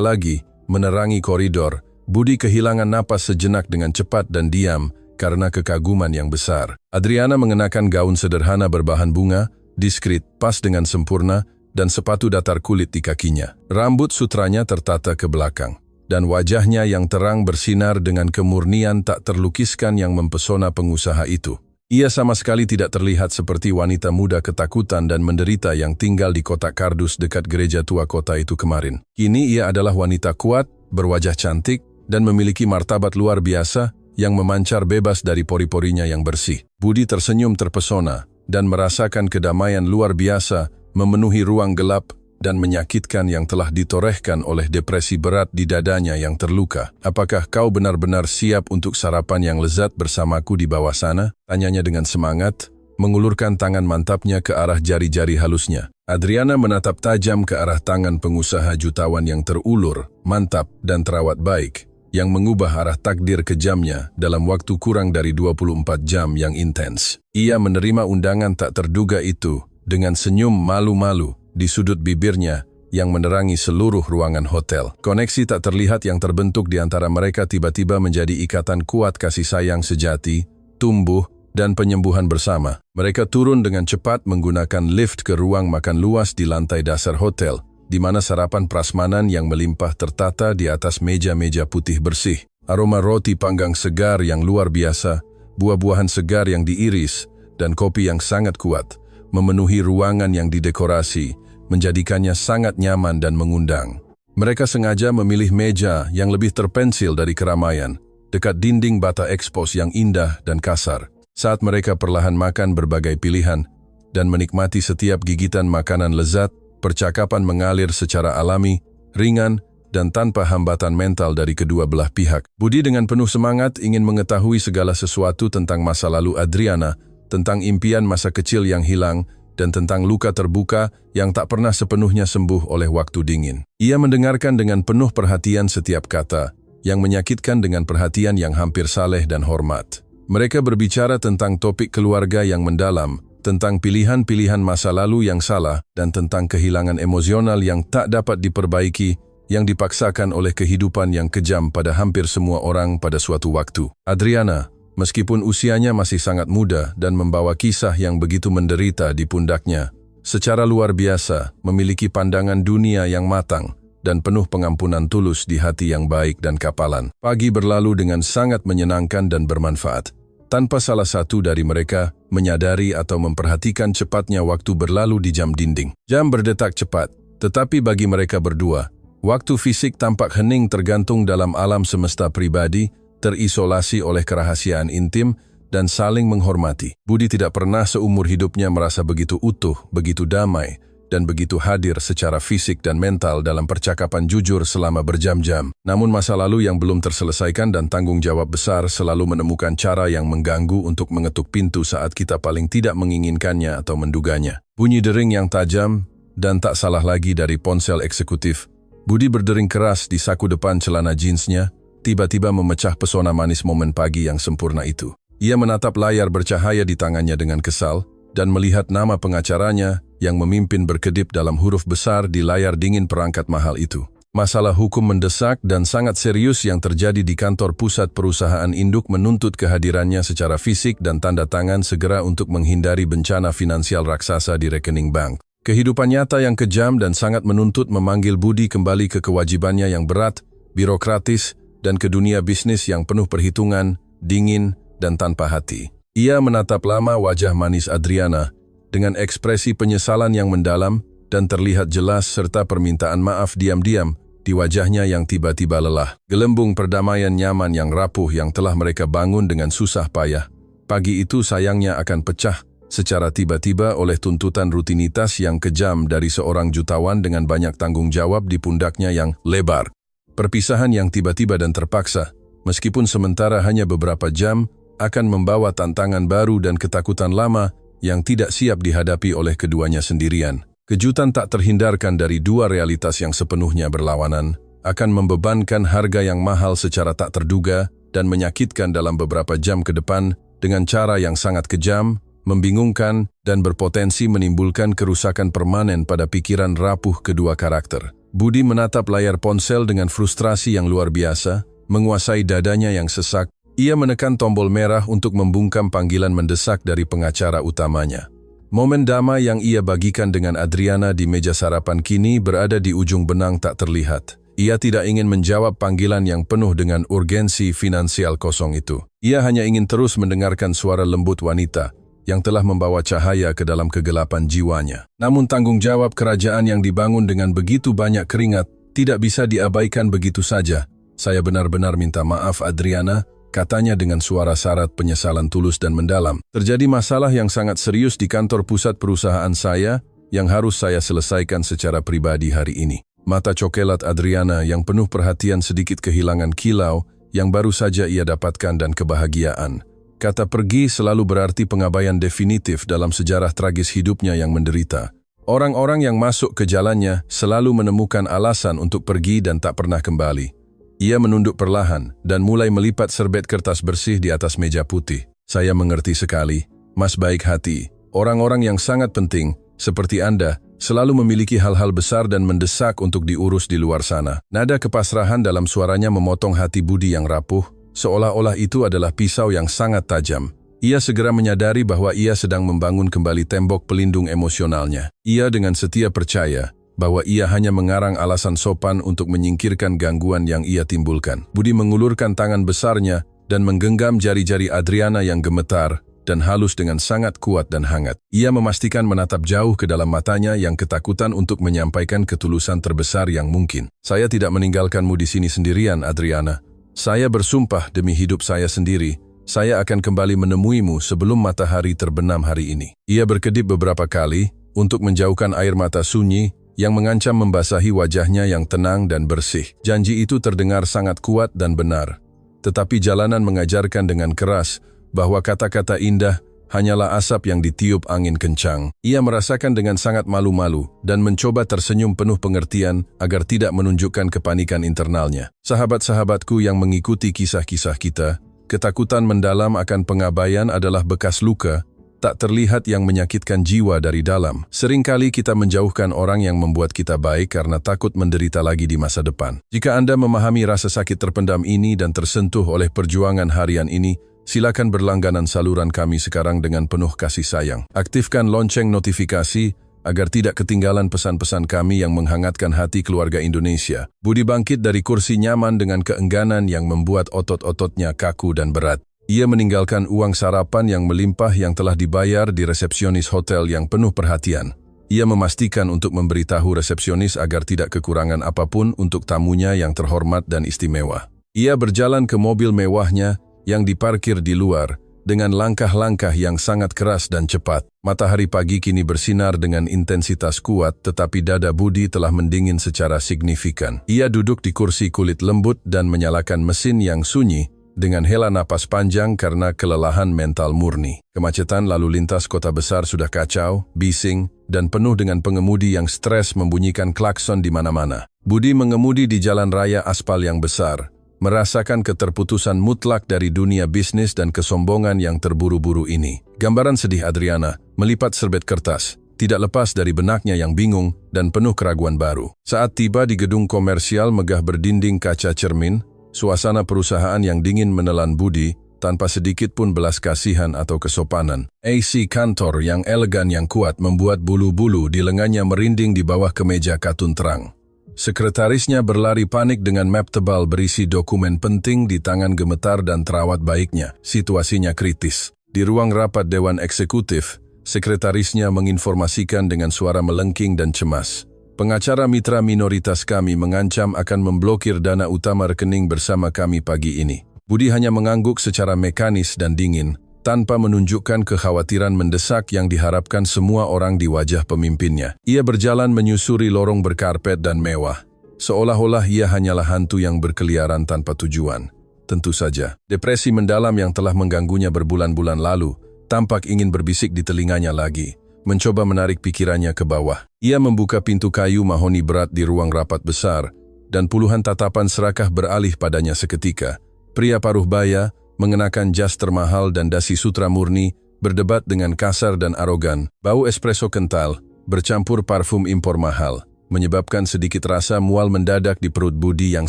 lagi, menerangi koridor, Budi kehilangan napas sejenak dengan cepat dan diam karena kekaguman yang besar. Adriana mengenakan gaun sederhana berbahan bunga, diskret, pas dengan sempurna, dan sepatu datar kulit di kakinya. Rambut sutranya tertata ke belakang, dan wajahnya yang terang bersinar dengan kemurnian tak terlukiskan yang mempesona pengusaha itu. Ia sama sekali tidak terlihat seperti wanita muda ketakutan dan menderita yang tinggal di kotak kardus dekat gereja tua kota itu kemarin. Kini ia adalah wanita kuat, berwajah cantik, dan memiliki martabat luar biasa yang memancar bebas dari pori-porinya yang bersih. Budi tersenyum terpesona dan merasakan kedamaian luar biasa memenuhi ruang gelap dan menyakitkan yang telah ditorehkan oleh depresi berat di dadanya yang terluka. Apakah kau benar-benar siap untuk sarapan yang lezat bersamaku di bawah sana? Tanyanya dengan semangat, mengulurkan tangan mantapnya ke arah jari-jari halusnya. Adriana menatap tajam ke arah tangan pengusaha jutawan yang terulur, mantap, dan terawat baik, yang mengubah arah takdir kejamnya dalam waktu kurang dari 24 jam yang intens. Ia menerima undangan tak terduga itu dengan senyum malu-malu di sudut bibirnya yang menerangi seluruh ruangan hotel. Koneksi tak terlihat yang terbentuk di antara mereka tiba-tiba menjadi ikatan kuat kasih sayang sejati, tumbuh, dan penyembuhan bersama. Mereka turun dengan cepat menggunakan lift ke ruang makan luas di lantai dasar hotel, di mana sarapan prasmanan yang melimpah tertata di atas meja-meja putih bersih. Aroma roti panggang segar yang luar biasa, buah-buahan segar yang diiris, dan kopi yang sangat kuat memenuhi ruangan yang didekorasi, menjadikannya sangat nyaman dan mengundang. Mereka sengaja memilih meja yang lebih terpensil dari keramaian, dekat dinding bata ekspos yang indah dan kasar. Saat mereka perlahan makan berbagai pilihan dan menikmati setiap gigitan makanan lezat, percakapan mengalir secara alami, ringan, dan tanpa hambatan mental dari kedua belah pihak. Budi dengan penuh semangat ingin mengetahui segala sesuatu tentang masa lalu Adriana, tentang impian masa kecil yang hilang, dan tentang luka terbuka yang tak pernah sepenuhnya sembuh oleh waktu dingin. Ia mendengarkan dengan penuh perhatian setiap kata, yang menyakitkan dengan perhatian yang hampir saleh dan hormat. Mereka berbicara tentang topik keluarga yang mendalam, tentang pilihan-pilihan masa lalu yang salah, dan tentang kehilangan emosional yang tak dapat diperbaiki, yang dipaksakan oleh kehidupan yang kejam pada hampir semua orang pada suatu waktu. Adriana, meskipun usianya masih sangat muda dan membawa kisah yang begitu menderita di pundaknya, secara luar biasa memiliki pandangan dunia yang matang dan penuh pengampunan tulus di hati yang baik dan kapalan. Pagi berlalu dengan sangat menyenangkan dan bermanfaat, tanpa salah satu dari mereka menyadari atau memperhatikan cepatnya waktu berlalu di jam dinding. Jam berdetak cepat, tetapi bagi mereka berdua, waktu fisik tampak hening tergantung dalam alam semesta pribadi, terisolasi oleh kerahasiaan intim, dan saling menghormati. Budi tidak pernah seumur hidupnya merasa begitu utuh, begitu damai, dan begitu hadir secara fisik dan mental dalam percakapan jujur selama berjam-jam. Namun masa lalu yang belum terselesaikan dan tanggung jawab besar selalu menemukan cara yang mengganggu untuk mengetuk pintu saat kita paling tidak menginginkannya atau menduganya. Bunyi dering yang tajam dan tak salah lagi dari ponsel eksekutif. Budi berdering keras di saku depan celana jeansnya, tiba-tiba memecah pesona manis momen pagi yang sempurna itu. Ia menatap layar bercahaya di tangannya dengan kesal, dan melihat nama pengacaranya yang memimpin berkedip dalam huruf besar di layar dingin perangkat mahal itu. Masalah hukum mendesak dan sangat serius yang terjadi di kantor pusat perusahaan induk menuntut kehadirannya secara fisik dan tanda tangan segera untuk menghindari bencana finansial raksasa di rekening bank. Kehidupan nyata yang kejam dan sangat menuntut memanggil Budi kembali ke kewajibannya yang berat, birokratis, dan ke dunia bisnis yang penuh perhitungan, dingin, dan tanpa hati. Ia menatap lama wajah manis Adriana dengan ekspresi penyesalan yang mendalam dan terlihat jelas serta permintaan maaf diam-diam di wajahnya yang tiba-tiba lelah. Gelembung perdamaian nyaman yang rapuh yang telah mereka bangun dengan susah payah, pagi itu sayangnya akan pecah secara tiba-tiba oleh tuntutan rutinitas yang kejam dari seorang jutawan dengan banyak tanggung jawab di pundaknya yang lebar. Perpisahan yang tiba-tiba dan terpaksa, meskipun sementara hanya beberapa jam, akan membawa tantangan baru dan ketakutan lama yang tidak siap dihadapi oleh keduanya sendirian. Kejutan tak terhindarkan dari dua realitas yang sepenuhnya berlawanan, akan membebankan harga yang mahal secara tak terduga dan menyakitkan dalam beberapa jam ke depan dengan cara yang sangat kejam, membingungkan, dan berpotensi menimbulkan kerusakan permanen pada pikiran rapuh kedua karakter. Budi menatap layar ponsel dengan frustrasi yang luar biasa, menguasai dadanya yang sesak. Ia menekan tombol merah untuk membungkam panggilan mendesak dari pengacara utamanya. Momen damai yang ia bagikan dengan Adriana di meja sarapan kini berada di ujung benang tak terlihat. Ia tidak ingin menjawab panggilan yang penuh dengan urgensi finansial kosong itu. Ia hanya ingin terus mendengarkan suara lembut wanita yang telah membawa cahaya ke dalam kegelapan jiwanya. Namun tanggung jawab kerajaan yang dibangun dengan begitu banyak keringat tidak bisa diabaikan begitu saja. Saya benar-benar minta maaf Adriana, katanya dengan suara syarat penyesalan tulus dan mendalam. Terjadi masalah yang sangat serius di kantor pusat perusahaan saya yang harus saya selesaikan secara pribadi hari ini. Mata cokelat Adriana yang penuh perhatian sedikit kehilangan kilau yang baru saja ia dapatkan dan kebahagiaan. Kata pergi selalu berarti pengabaian definitif dalam sejarah tragis hidupnya yang menderita. Orang-orang yang masuk ke jalannya selalu menemukan alasan untuk pergi dan tak pernah kembali. Ia menunduk perlahan dan mulai melipat serbet kertas bersih di atas meja putih. Saya mengerti sekali, Mas baik hati. Orang-orang yang sangat penting, seperti Anda, selalu memiliki hal-hal besar dan mendesak untuk diurus di luar sana. Nada kepasrahan dalam suaranya memotong hati Budi yang rapuh, seolah-olah itu adalah pisau yang sangat tajam. Ia segera menyadari bahwa ia sedang membangun kembali tembok pelindung emosionalnya. Ia dengan setia percaya bahwa ia hanya mengarang alasan sopan untuk menyingkirkan gangguan yang ia timbulkan. Budi mengulurkan tangan besarnya dan menggenggam jari-jari Adriana yang gemetar dan halus dengan sangat kuat dan hangat. Ia memastikan menatap jauh ke dalam matanya yang ketakutan untuk menyampaikan ketulusan terbesar yang mungkin. Saya tidak meninggalkanmu di sini sendirian, Adriana. Saya bersumpah demi hidup saya sendiri, saya akan kembali menemuimu sebelum matahari terbenam hari ini. Ia berkedip beberapa kali untuk menjauhkan air mata sunyi yang mengancam membasahi wajahnya yang tenang dan bersih. Janji itu terdengar sangat kuat dan benar. Tetapi jalanan mengajarkan dengan keras bahwa kata-kata indah hanyalah asap yang ditiup angin kencang. Ia merasakan dengan sangat malu-malu dan mencoba tersenyum penuh pengertian agar tidak menunjukkan kepanikan internalnya. Sahabat-sahabatku yang mengikuti kisah-kisah kita, ketakutan mendalam akan pengabaian adalah bekas luka tak terlihat yang menyakitkan jiwa dari dalam. Seringkali kita menjauhkan orang yang membuat kita baik karena takut menderita lagi di masa depan. Jika Anda memahami rasa sakit terpendam ini dan tersentuh oleh perjuangan harian ini, silakan berlangganan saluran kami sekarang dengan penuh kasih sayang. Aktifkan lonceng notifikasi agar tidak ketinggalan pesan-pesan kami yang menghangatkan hati keluarga Indonesia. Budi bangkit dari kursi nyaman dengan keengganan yang membuat otot-ototnya kaku dan berat. Ia meninggalkan uang sarapan yang melimpah yang telah dibayar di resepsionis hotel yang penuh perhatian. Ia memastikan untuk memberitahu resepsionis agar tidak kekurangan apapun untuk tamunya yang terhormat dan istimewa. Ia berjalan ke mobil mewahnya yang diparkir di luar dengan langkah-langkah yang sangat keras dan cepat. Matahari pagi kini bersinar dengan intensitas kuat, tetapi dada Budi telah mendingin secara signifikan. Ia duduk di kursi kulit lembut dan menyalakan mesin yang sunyi dengan hela napas panjang karena kelelahan mental murni. Kemacetan lalu lintas kota besar sudah kacau, bising, dan penuh dengan pengemudi yang stres membunyikan klakson di mana-mana. Budi mengemudi di jalan raya aspal yang besar, merasakan keterputusan mutlak dari dunia bisnis dan kesombongan yang terburu-buru ini. Gambaran sedih Adriana melipat serbet kertas, tidak lepas dari benaknya yang bingung dan penuh keraguan baru. Saat tiba di gedung komersial megah berdinding kaca cermin, suasana perusahaan yang dingin menelan Budi tanpa sedikit pun belas kasihan atau kesopanan. AC kantor yang elegan yang kuat membuat bulu-bulu di lengannya merinding di bawah kemeja katun terang. Sekretarisnya berlari panik dengan map tebal berisi dokumen penting di tangan gemetar dan terawat baiknya. Situasinya kritis. Di ruang rapat Dewan Eksekutif, sekretarisnya menginformasikan dengan suara melengking dan cemas. Pengacara mitra minoritas kami mengancam akan memblokir dana utama rekening bersama kami pagi ini. Budi hanya mengangguk secara mekanis dan dingin, tanpa menunjukkan kekhawatiran mendesak yang diharapkan semua orang di wajah pemimpinnya. Ia berjalan menyusuri lorong berkarpet dan mewah, seolah-olah ia hanyalah hantu yang berkeliaran tanpa tujuan. Tentu saja, depresi mendalam yang telah mengganggunya berbulan-bulan lalu, tampak ingin berbisik di telinganya lagi, mencoba menarik pikirannya ke bawah. Ia membuka pintu kayu mahoni berat di ruang rapat besar, dan puluhan tatapan serakah beralih padanya seketika. Pria paruh baya, mengenakan jas termahal dan dasi sutra murni, berdebat dengan kasar dan arogan. Bau espresso kental, bercampur parfum impor mahal, menyebabkan sedikit rasa mual mendadak di perut Budi yang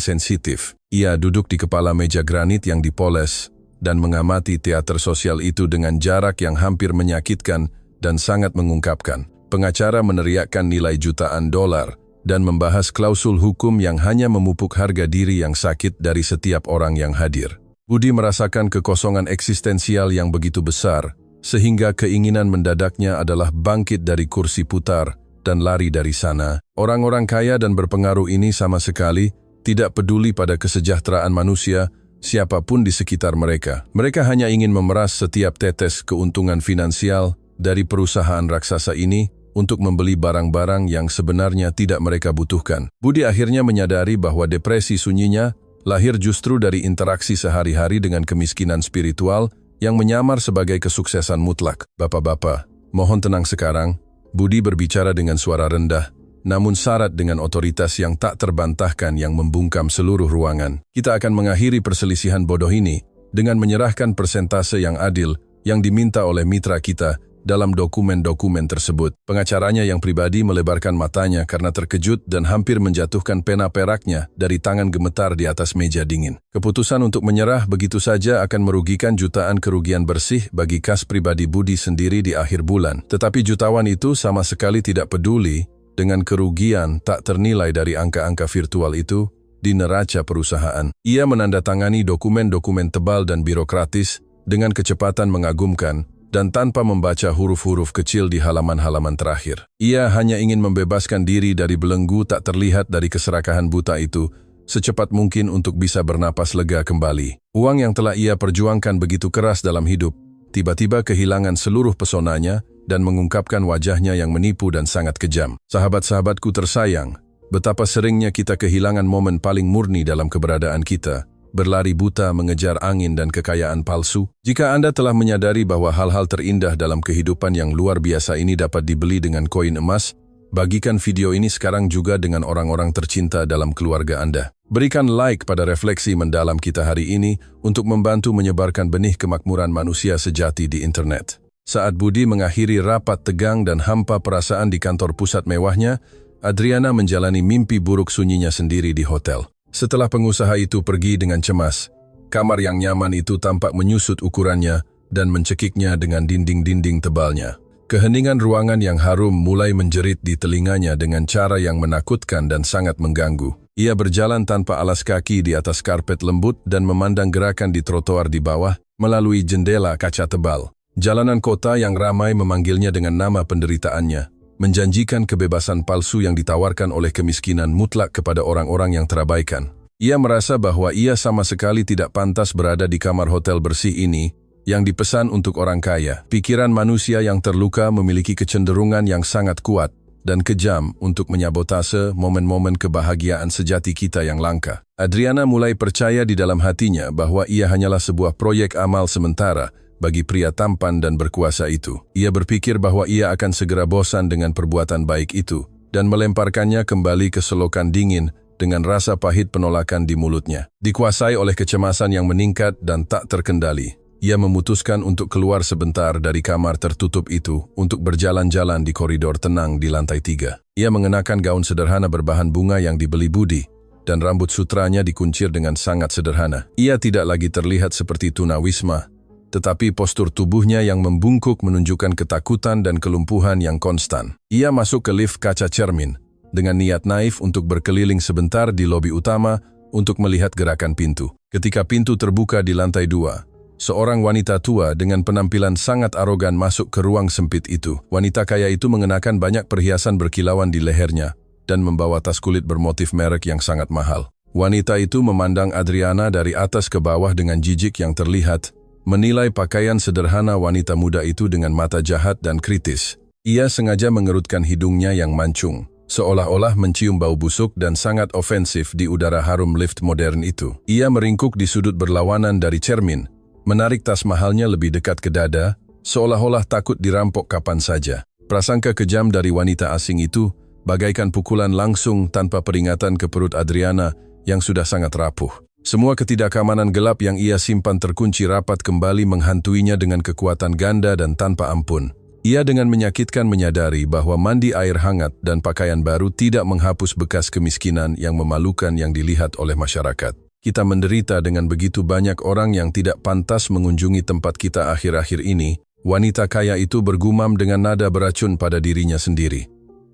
sensitif. Ia duduk di kepala meja granit yang dipoles, dan mengamati teater sosial itu dengan jarak yang hampir menyakitkan dan sangat mengungkapkan. Pengacara meneriakkan nilai jutaan dolar, dan membahas klausul hukum yang hanya memupuk harga diri yang sakit dari setiap orang yang hadir. Budi merasakan kekosongan eksistensial yang begitu besar, sehingga keinginan mendadaknya adalah bangkit dari kursi putar dan lari dari sana. Orang-orang kaya dan berpengaruh ini sama sekali tidak peduli pada kesejahteraan manusia, siapapun di sekitar mereka. Mereka hanya ingin memeras setiap tetes keuntungan finansial dari perusahaan raksasa ini untuk membeli barang-barang yang sebenarnya tidak mereka butuhkan. Budi akhirnya menyadari bahwa depresi sunyinya lahir justru dari interaksi sehari-hari dengan kemiskinan spiritual yang menyamar sebagai kesuksesan mutlak. Bapak-bapak, mohon tenang sekarang. Budi berbicara dengan suara rendah, namun syarat dengan otoritas yang tak terbantahkan yang membungkam seluruh ruangan. Kita akan mengakhiri perselisihan bodoh ini dengan menyerahkan persentase yang adil yang diminta oleh mitra kita dalam dokumen-dokumen tersebut. Pengacaranya yang pribadi melebarkan matanya karena terkejut dan hampir menjatuhkan pena peraknya dari tangan gemetar di atas meja dingin. Keputusan untuk menyerah begitu saja akan merugikan jutaan kerugian bersih bagi kas pribadi Budi sendiri di akhir bulan. Tetapi jutawan itu sama sekali tidak peduli dengan kerugian tak ternilai dari angka-angka virtual itu di neraca perusahaan. Ia menandatangani dokumen-dokumen tebal dan birokratis dengan kecepatan mengagumkan, dan tanpa membaca huruf-huruf kecil di halaman-halaman terakhir. Ia hanya ingin membebaskan diri dari belenggu tak terlihat dari keserakahan buta itu secepat mungkin untuk bisa bernapas lega kembali. Uang yang telah ia perjuangkan begitu keras dalam hidup, tiba-tiba kehilangan seluruh pesonanya dan mengungkapkan wajahnya yang menipu dan sangat kejam. Sahabat-sahabatku tersayang, betapa seringnya kita kehilangan momen paling murni dalam keberadaan kita, berlari buta mengejar angin dan kekayaan palsu. Jika Anda telah menyadari bahwa hal-hal terindah dalam kehidupan yang luar biasa ini dapat dibeli dengan koin emas, bagikan video ini sekarang juga dengan orang-orang tercinta dalam keluarga Anda. Berikan like pada refleksi mendalam kita hari ini untuk membantu menyebarkan benih kemakmuran manusia sejati di internet. Saat Budi mengakhiri rapat tegang dan hampa perasaan di kantor pusat mewahnya, Adriana menjalani mimpi buruk sunyinya sendiri di hotel. Setelah pengusaha itu pergi dengan cemas, kamar yang nyaman itu tampak menyusut ukurannya dan mencekiknya dengan dinding-dinding tebalnya. Keheningan ruangan yang harum mulai menjerit di telinganya dengan cara yang menakutkan dan sangat mengganggu. Ia berjalan tanpa alas kaki di atas karpet lembut dan memandang gerakan di trotoar di bawah melalui jendela kaca tebal. Jalanan kota yang ramai memanggilnya dengan nama penderitaannya, menjanjikan kebebasan palsu yang ditawarkan oleh kemiskinan mutlak kepada orang-orang yang terabaikan. Ia merasa bahwa ia sama sekali tidak pantas berada di kamar hotel bersih ini yang dipesan untuk orang kaya. Pikiran manusia yang terluka memiliki kecenderungan yang sangat kuat dan kejam untuk menyabotase momen-momen kebahagiaan sejati kita yang langka. Adriana mulai percaya di dalam hatinya bahwa ia hanyalah sebuah proyek amal sementara bagi pria tampan dan berkuasa itu. Ia berpikir bahwa ia akan segera bosan dengan perbuatan baik itu dan melemparkannya kembali ke selokan dingin dengan rasa pahit penolakan di mulutnya. Dikuasai oleh kecemasan yang meningkat dan tak terkendali, ia memutuskan untuk keluar sebentar dari kamar tertutup itu untuk berjalan-jalan di koridor tenang di lantai 3. Ia mengenakan gaun sederhana berbahan bunga yang dibeli Budi, dan rambut sutranya dikuncir dengan sangat sederhana. Ia tidak lagi terlihat seperti tunawisma, tetapi postur tubuhnya yang membungkuk menunjukkan ketakutan dan kelumpuhan yang konstan. Ia masuk ke lift kaca cermin, dengan niat naif untuk berkeliling sebentar di lobi utama untuk melihat gerakan pintu. Ketika pintu terbuka di lantai 2, seorang wanita tua dengan penampilan sangat arogan masuk ke ruang sempit itu. Wanita kaya itu mengenakan banyak perhiasan berkilauan di lehernya dan membawa tas kulit bermotif merek yang sangat mahal. Wanita itu memandang Adriana dari atas ke bawah dengan jijik yang terlihat, menilai pakaian sederhana wanita muda itu dengan mata jahat dan kritis. Ia sengaja mengerutkan hidungnya yang mancung, seolah-olah mencium bau busuk dan sangat ofensif di udara harum lift modern itu. Ia meringkuk di sudut berlawanan dari cermin, menarik tas mahalnya lebih dekat ke dada, seolah-olah takut dirampok kapan saja. Prasangka kejam dari wanita asing itu bagaikan pukulan langsung tanpa peringatan ke perut Adriana yang sudah sangat rapuh. Semua ketidakamanan gelap yang ia simpan terkunci rapat kembali menghantuinya dengan kekuatan ganda dan tanpa ampun. Ia dengan menyakitkan menyadari bahwa mandi air hangat dan pakaian baru tidak menghapus bekas kemiskinan yang memalukan yang dilihat oleh masyarakat. Kita menderita dengan begitu banyak orang yang tidak pantas mengunjungi tempat kita akhir-akhir ini. Wanita kaya itu bergumam dengan nada beracun pada dirinya sendiri.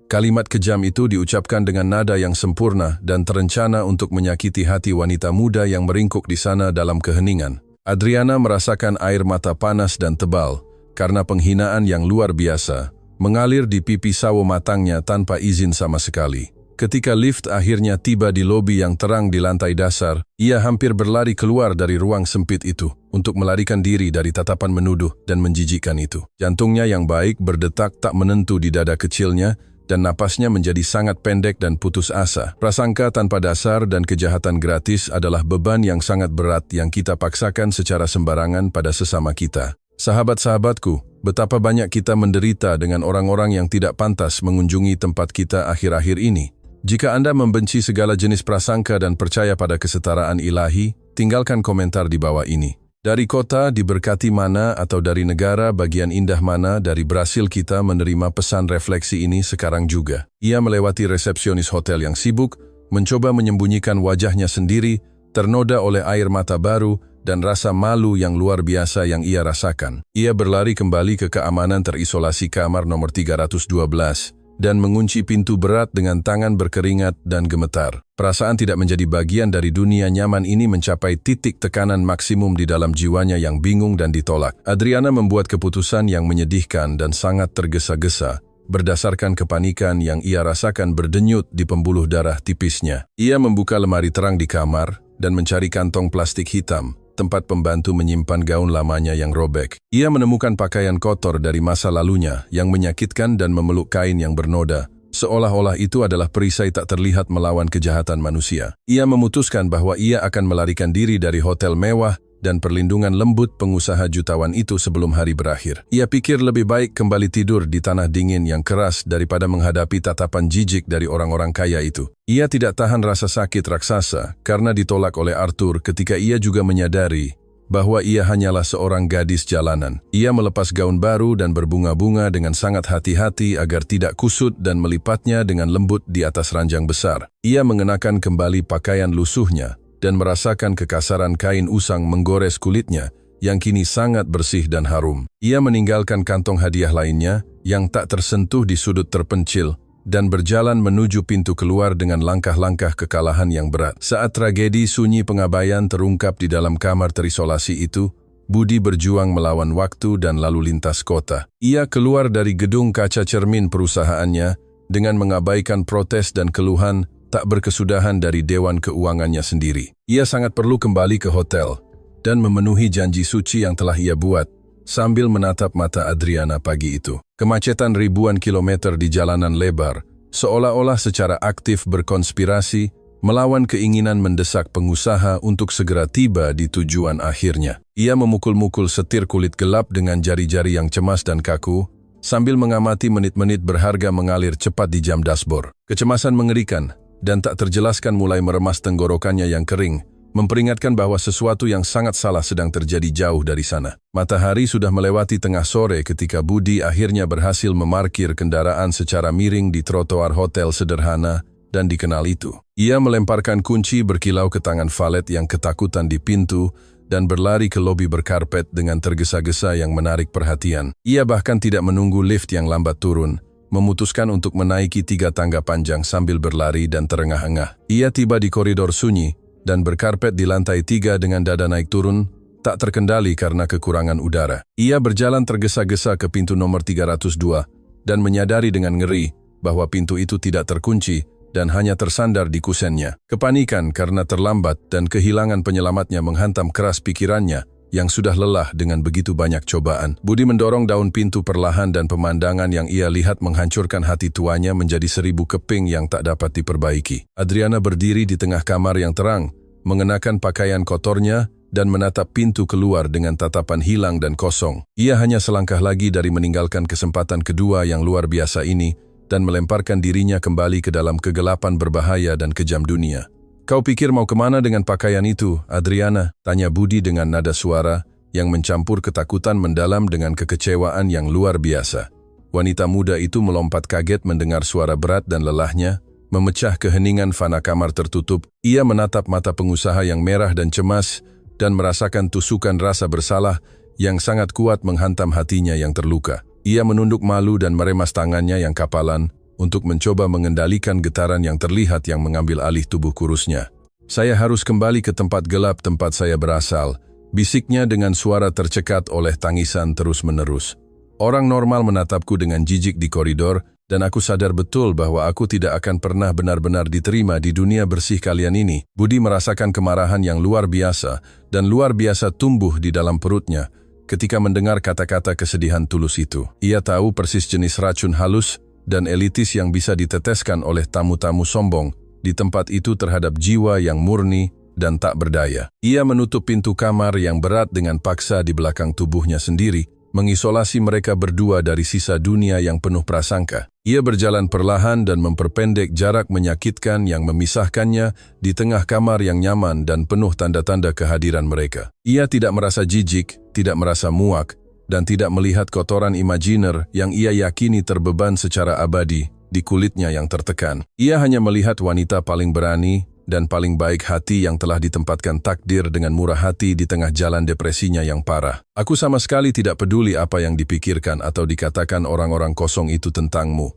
Kalimat kejam itu diucapkan dengan nada yang sempurna dan terencana untuk menyakiti hati wanita muda yang meringkuk di sana dalam keheningan. Adriana merasakan air mata panas dan tebal karena penghinaan yang luar biasa mengalir di pipi sawo matangnya tanpa izin sama sekali. Ketika lift akhirnya tiba di lobi yang terang di lantai dasar, ia hampir berlari keluar dari ruang sempit itu untuk melarikan diri dari tatapan menuduh dan menjijikkan itu. Jantungnya yang baik berdetak tak menentu di dada kecilnya dan napasnya menjadi sangat pendek dan putus asa. Prasangka tanpa dasar dan kejahatan gratis adalah beban yang sangat berat yang kita paksakan secara sembarangan pada sesama kita. Sahabat-sahabatku, betapa banyak kita menderita dengan orang-orang yang tidak pantas mengunjungi tempat kita akhir-akhir ini. Jika Anda membenci segala jenis prasangka dan percaya pada kesetaraan ilahi, tinggalkan komentar di bawah ini. Dari kota diberkati mana atau dari negara bagian indah mana dari Brasil kita menerima pesan refleksi ini sekarang juga. Ia melewati resepsionis hotel yang sibuk, mencoba menyembunyikan wajahnya sendiri, ternoda oleh air mata baru dan rasa malu yang luar biasa yang ia rasakan. Ia berlari kembali ke keamanan terisolasi kamar nomor 312. Dan mengunci pintu berat dengan tangan berkeringat dan gemetar. Perasaan tidak menjadi bagian dari dunia nyaman ini mencapai titik tekanan maksimum di dalam jiwanya yang bingung dan ditolak. Adriana membuat keputusan yang menyedihkan dan sangat tergesa-gesa, berdasarkan kepanikan yang ia rasakan berdenyut di pembuluh darah tipisnya. Ia membuka lemari terang di kamar dan mencari kantong plastik hitam, tempat pembantu menyimpan gaun lamanya yang robek. Ia menemukan pakaian kotor dari masa lalunya yang menyakitkan dan memeluk kain yang bernoda, seolah-olah itu adalah perisai tak terlihat melawan kejahatan manusia. Ia memutuskan bahwa ia akan melarikan diri dari hotel mewah dan perlindungan lembut pengusaha jutawan itu sebelum hari berakhir. Ia pikir lebih baik kembali tidur di tanah dingin yang keras daripada menghadapi tatapan jijik dari orang-orang kaya itu. Ia tidak tahan rasa sakit raksasa karena ditolak oleh Arthur ketika ia juga menyadari bahwa ia hanyalah seorang gadis jalanan. Ia melepas gaun baru dan berbunga-bunga dengan sangat hati-hati agar tidak kusut dan melipatnya dengan lembut di atas ranjang besar. Ia mengenakan kembali pakaian lusuhnya dan merasakan kekasaran kain usang menggores kulitnya yang kini sangat bersih dan harum. Ia meninggalkan kantong hadiah lainnya yang tak tersentuh di sudut terpencil dan berjalan menuju pintu keluar dengan langkah-langkah kekalahan yang berat. Saat tragedi sunyi pengabaian terungkap di dalam kamar terisolasi itu, Budi berjuang melawan waktu dan lalu lintas kota. Ia keluar dari gedung kaca cermin perusahaannya dengan mengabaikan protes dan keluhan tak berkesudahan dari Dewan Keuangannya sendiri. Ia sangat perlu kembali ke hotel, dan memenuhi janji suci yang telah ia buat, sambil menatap mata Adriana pagi itu. Kemacetan ribuan kilometer di jalanan lebar, seolah-olah secara aktif berkonspirasi, melawan keinginan mendesak pengusaha untuk segera tiba di tujuan akhirnya. Ia memukul-mukul setir kulit gelap dengan jari-jari yang cemas dan kaku, sambil mengamati menit-menit berharga mengalir cepat di jam dashboard. Kecemasan mengerikan, dan tak terjelaskan mulai meremas tenggorokannya yang kering, memperingatkan bahwa sesuatu yang sangat salah sedang terjadi jauh dari sana. Matahari sudah melewati tengah sore ketika Budi akhirnya berhasil memarkir kendaraan secara miring di trotoar hotel sederhana dan dikenal itu. Ia melemparkan kunci berkilau ke tangan valet yang ketakutan di pintu dan berlari ke lobi berkarpet dengan tergesa-gesa yang menarik perhatian. Ia bahkan tidak menunggu lift yang lambat turun, memutuskan untuk menaiki 3 tangga panjang sambil berlari dan terengah-engah. Ia tiba di koridor sunyi dan berkarpet di lantai 3 dengan dada naik turun, tak terkendali karena kekurangan udara. Ia berjalan tergesa-gesa ke pintu nomor 302 dan menyadari dengan ngeri bahwa pintu itu tidak terkunci dan hanya tersandar di kusennya. Kepanikan karena terlambat dan kehilangan penyelamatnya menghantam keras pikirannya yang sudah lelah dengan begitu banyak cobaan. Budi mendorong daun pintu perlahan dan pemandangan yang ia lihat menghancurkan hati tuanya menjadi 1000 keping yang tak dapat diperbaiki. Adriana berdiri di tengah kamar yang terang, mengenakan pakaian kotornya dan menatap pintu keluar dengan tatapan hilang dan kosong. Ia hanya selangkah lagi dari meninggalkan kesempatan kedua yang luar biasa ini dan melemparkan dirinya kembali ke dalam kegelapan berbahaya dan kejam dunia. "Kau pikir mau kemana dengan pakaian itu, Adriana?" tanya Budi dengan nada suara yang mencampur ketakutan mendalam dengan kekecewaan yang luar biasa. Wanita muda itu melompat kaget mendengar suara berat dan lelahnya, memecah keheningan fana kamar tertutup. Ia menatap mata pengusaha yang merah dan cemas dan merasakan tusukan rasa bersalah yang sangat kuat menghantam hatinya yang terluka. Ia menunduk malu dan meremas tangannya yang kapalan untuk mencoba mengendalikan getaran yang terlihat yang mengambil alih tubuh kurusnya. "Saya harus kembali ke tempat gelap tempat saya berasal," bisiknya dengan suara tercekat oleh tangisan terus-menerus. "Orang normal menatapku dengan jijik di koridor, dan aku sadar betul bahwa aku tidak akan pernah benar-benar diterima di dunia bersih kalian ini." Budi merasakan kemarahan yang luar biasa dan luar biasa tumbuh di dalam perutnya ketika mendengar kata-kata kesedihan tulus itu. Ia tahu persis jenis racun halus dan elitis yang bisa diteteskan oleh tamu-tamu sombong di tempat itu terhadap jiwa yang murni dan tak berdaya. Ia menutup pintu kamar yang berat dengan paksa di belakang tubuhnya sendiri, mengisolasi mereka berdua dari sisa dunia yang penuh prasangka. Ia berjalan perlahan dan memperpendek jarak menyakitkan yang memisahkannya di tengah kamar yang nyaman dan penuh tanda-tanda kehadiran mereka. Ia tidak merasa jijik, tidak merasa muak, dan tidak melihat kotoran imajiner yang ia yakini terbeban secara abadi di kulitnya yang tertekan. Ia hanya melihat wanita paling berani dan paling baik hati yang telah ditempatkan takdir dengan murah hati di tengah jalan depresinya yang parah. "Aku sama sekali tidak peduli apa yang dipikirkan atau dikatakan orang-orang kosong itu tentangmu,"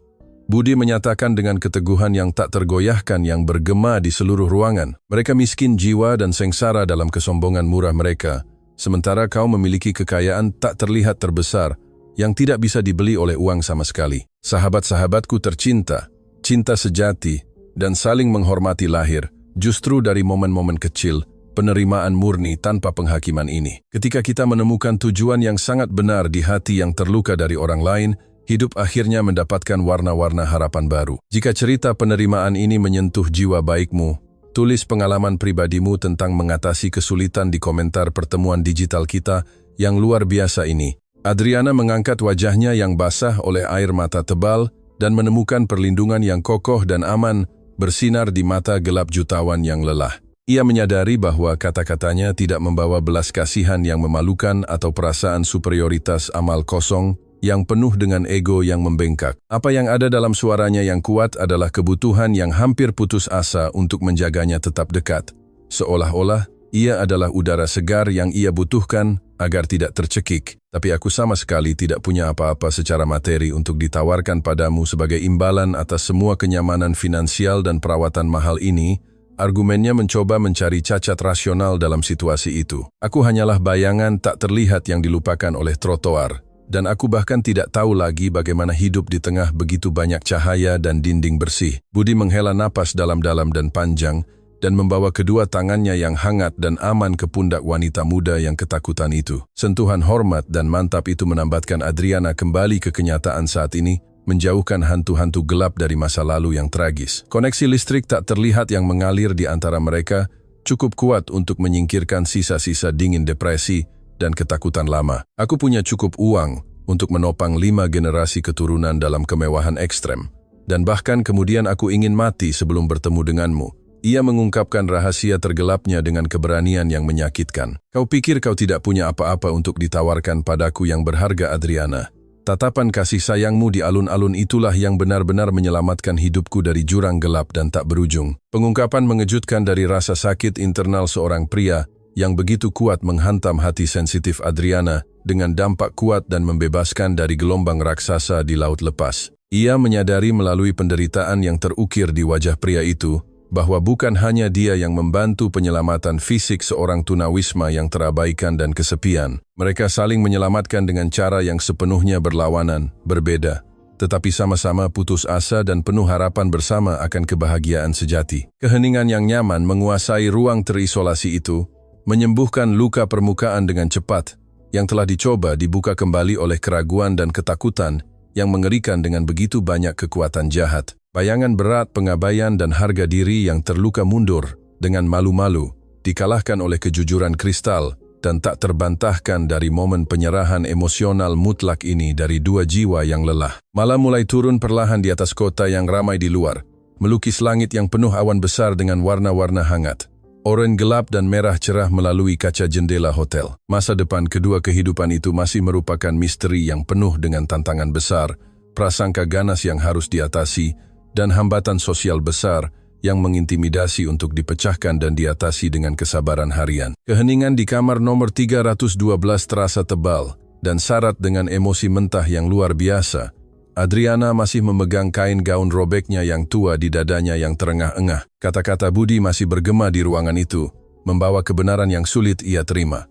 Budi menyatakan dengan keteguhan yang tak tergoyahkan yang bergema di seluruh ruangan. "Mereka miskin jiwa dan sengsara dalam kesombongan murah mereka. Sementara kau memiliki kekayaan tak terlihat terbesar, yang tidak bisa dibeli oleh uang sama sekali. Sahabat-sahabatku tercinta, cinta sejati, dan saling menghormati lahir, justru dari momen-momen kecil, penerimaan murni tanpa penghakiman ini. Ketika kita menemukan tujuan yang sangat benar di hati yang terluka dari orang lain, hidup akhirnya mendapatkan warna-warna harapan baru. Jika cerita penerimaan ini menyentuh jiwa baikmu, tulis pengalaman pribadimu tentang mengatasi kesulitan di komentar pertemuan digital kita yang luar biasa ini." Adriana mengangkat wajahnya yang basah oleh air mata tebal dan menemukan perlindungan yang kokoh dan aman bersinar di mata gelap jutawan yang lelah. Ia menyadari bahwa kata-katanya tidak membawa belas kasihan yang memalukan atau perasaan superioritas amal kosong yang penuh dengan ego yang membengkak. Apa yang ada dalam suaranya yang kuat adalah kebutuhan yang hampir putus asa untuk menjaganya tetap dekat. Seolah-olah ia adalah udara segar yang ia butuhkan agar tidak tercekik. "Tapi aku sama sekali tidak punya apa-apa secara materi untuk ditawarkan padamu sebagai imbalan atas semua kenyamanan finansial dan perawatan mahal ini," argumennya mencoba mencari cacat rasional dalam situasi itu. "Aku hanyalah bayangan tak terlihat yang dilupakan oleh trotoar. Dan aku bahkan tidak tahu lagi bagaimana hidup di tengah begitu banyak cahaya dan dinding bersih." Budi menghela napas dalam-dalam dan panjang, dan membawa kedua tangannya yang hangat dan aman ke pundak wanita muda yang ketakutan itu. Sentuhan hormat dan mantap itu menambatkan Adriana kembali ke kenyataan saat ini, menjauhkan hantu-hantu gelap dari masa lalu yang tragis. Koneksi listrik tak terlihat yang mengalir di antara mereka cukup kuat untuk menyingkirkan sisa-sisa dingin depresi dan ketakutan lama. Aku punya cukup uang untuk menopang 5 generasi keturunan dalam kemewahan ekstrem. Dan bahkan kemudian aku ingin mati sebelum bertemu denganmu. Ia mengungkapkan rahasia tergelapnya dengan keberanian yang menyakitkan. Kau pikir kau tidak punya apa-apa untuk ditawarkan padaku yang berharga, Adriana? Tatapan kasih sayangmu di alun-alun itulah yang benar-benar menyelamatkan hidupku dari jurang gelap dan tak berujung. Pengungkapan mengejutkan dari rasa sakit internal seorang pria yang begitu kuat menghantam hati sensitif Adriana dengan dampak kuat dan membebaskan dari gelombang raksasa di laut lepas. Ia menyadari melalui penderitaan yang terukir di wajah pria itu, bahwa bukan hanya dia yang membantu penyelamatan fisik seorang tunawisma yang terabaikan dan kesepian. Mereka saling menyelamatkan dengan cara yang sepenuhnya berlawanan, berbeda, tetapi sama-sama putus asa dan penuh harapan bersama akan kebahagiaan sejati. Keheningan yang nyaman menguasai ruang terisolasi itu, menyembuhkan luka permukaan dengan cepat, yang telah dicoba dibuka kembali oleh keraguan dan ketakutan yang mengerikan dengan begitu banyak kekuatan jahat. Bayangan berat, pengabaian dan harga diri yang terluka mundur dengan malu-malu, dikalahkan oleh kejujuran kristal dan tak terbantahkan dari momen penyerahan emosional mutlak ini dari dua jiwa yang lelah. Malam mulai turun perlahan di atas kota yang ramai di luar, melukis langit yang penuh awan besar dengan warna-warna hangat. Oranye gelap dan merah cerah melalui kaca jendela hotel. Masa depan kedua kehidupan itu masih merupakan misteri yang penuh dengan tantangan besar, prasangka ganas yang harus diatasi, dan hambatan sosial besar yang mengintimidasi untuk dipecahkan dan diatasi dengan kesabaran harian. Keheningan di kamar nomor 312 terasa tebal dan syarat dengan emosi mentah yang luar biasa. Adriana masih memegang kain gaun robeknya yang tua di dadanya yang terengah-engah. Kata-kata Budi masih bergema di ruangan itu, membawa kebenaran yang sulit ia terima.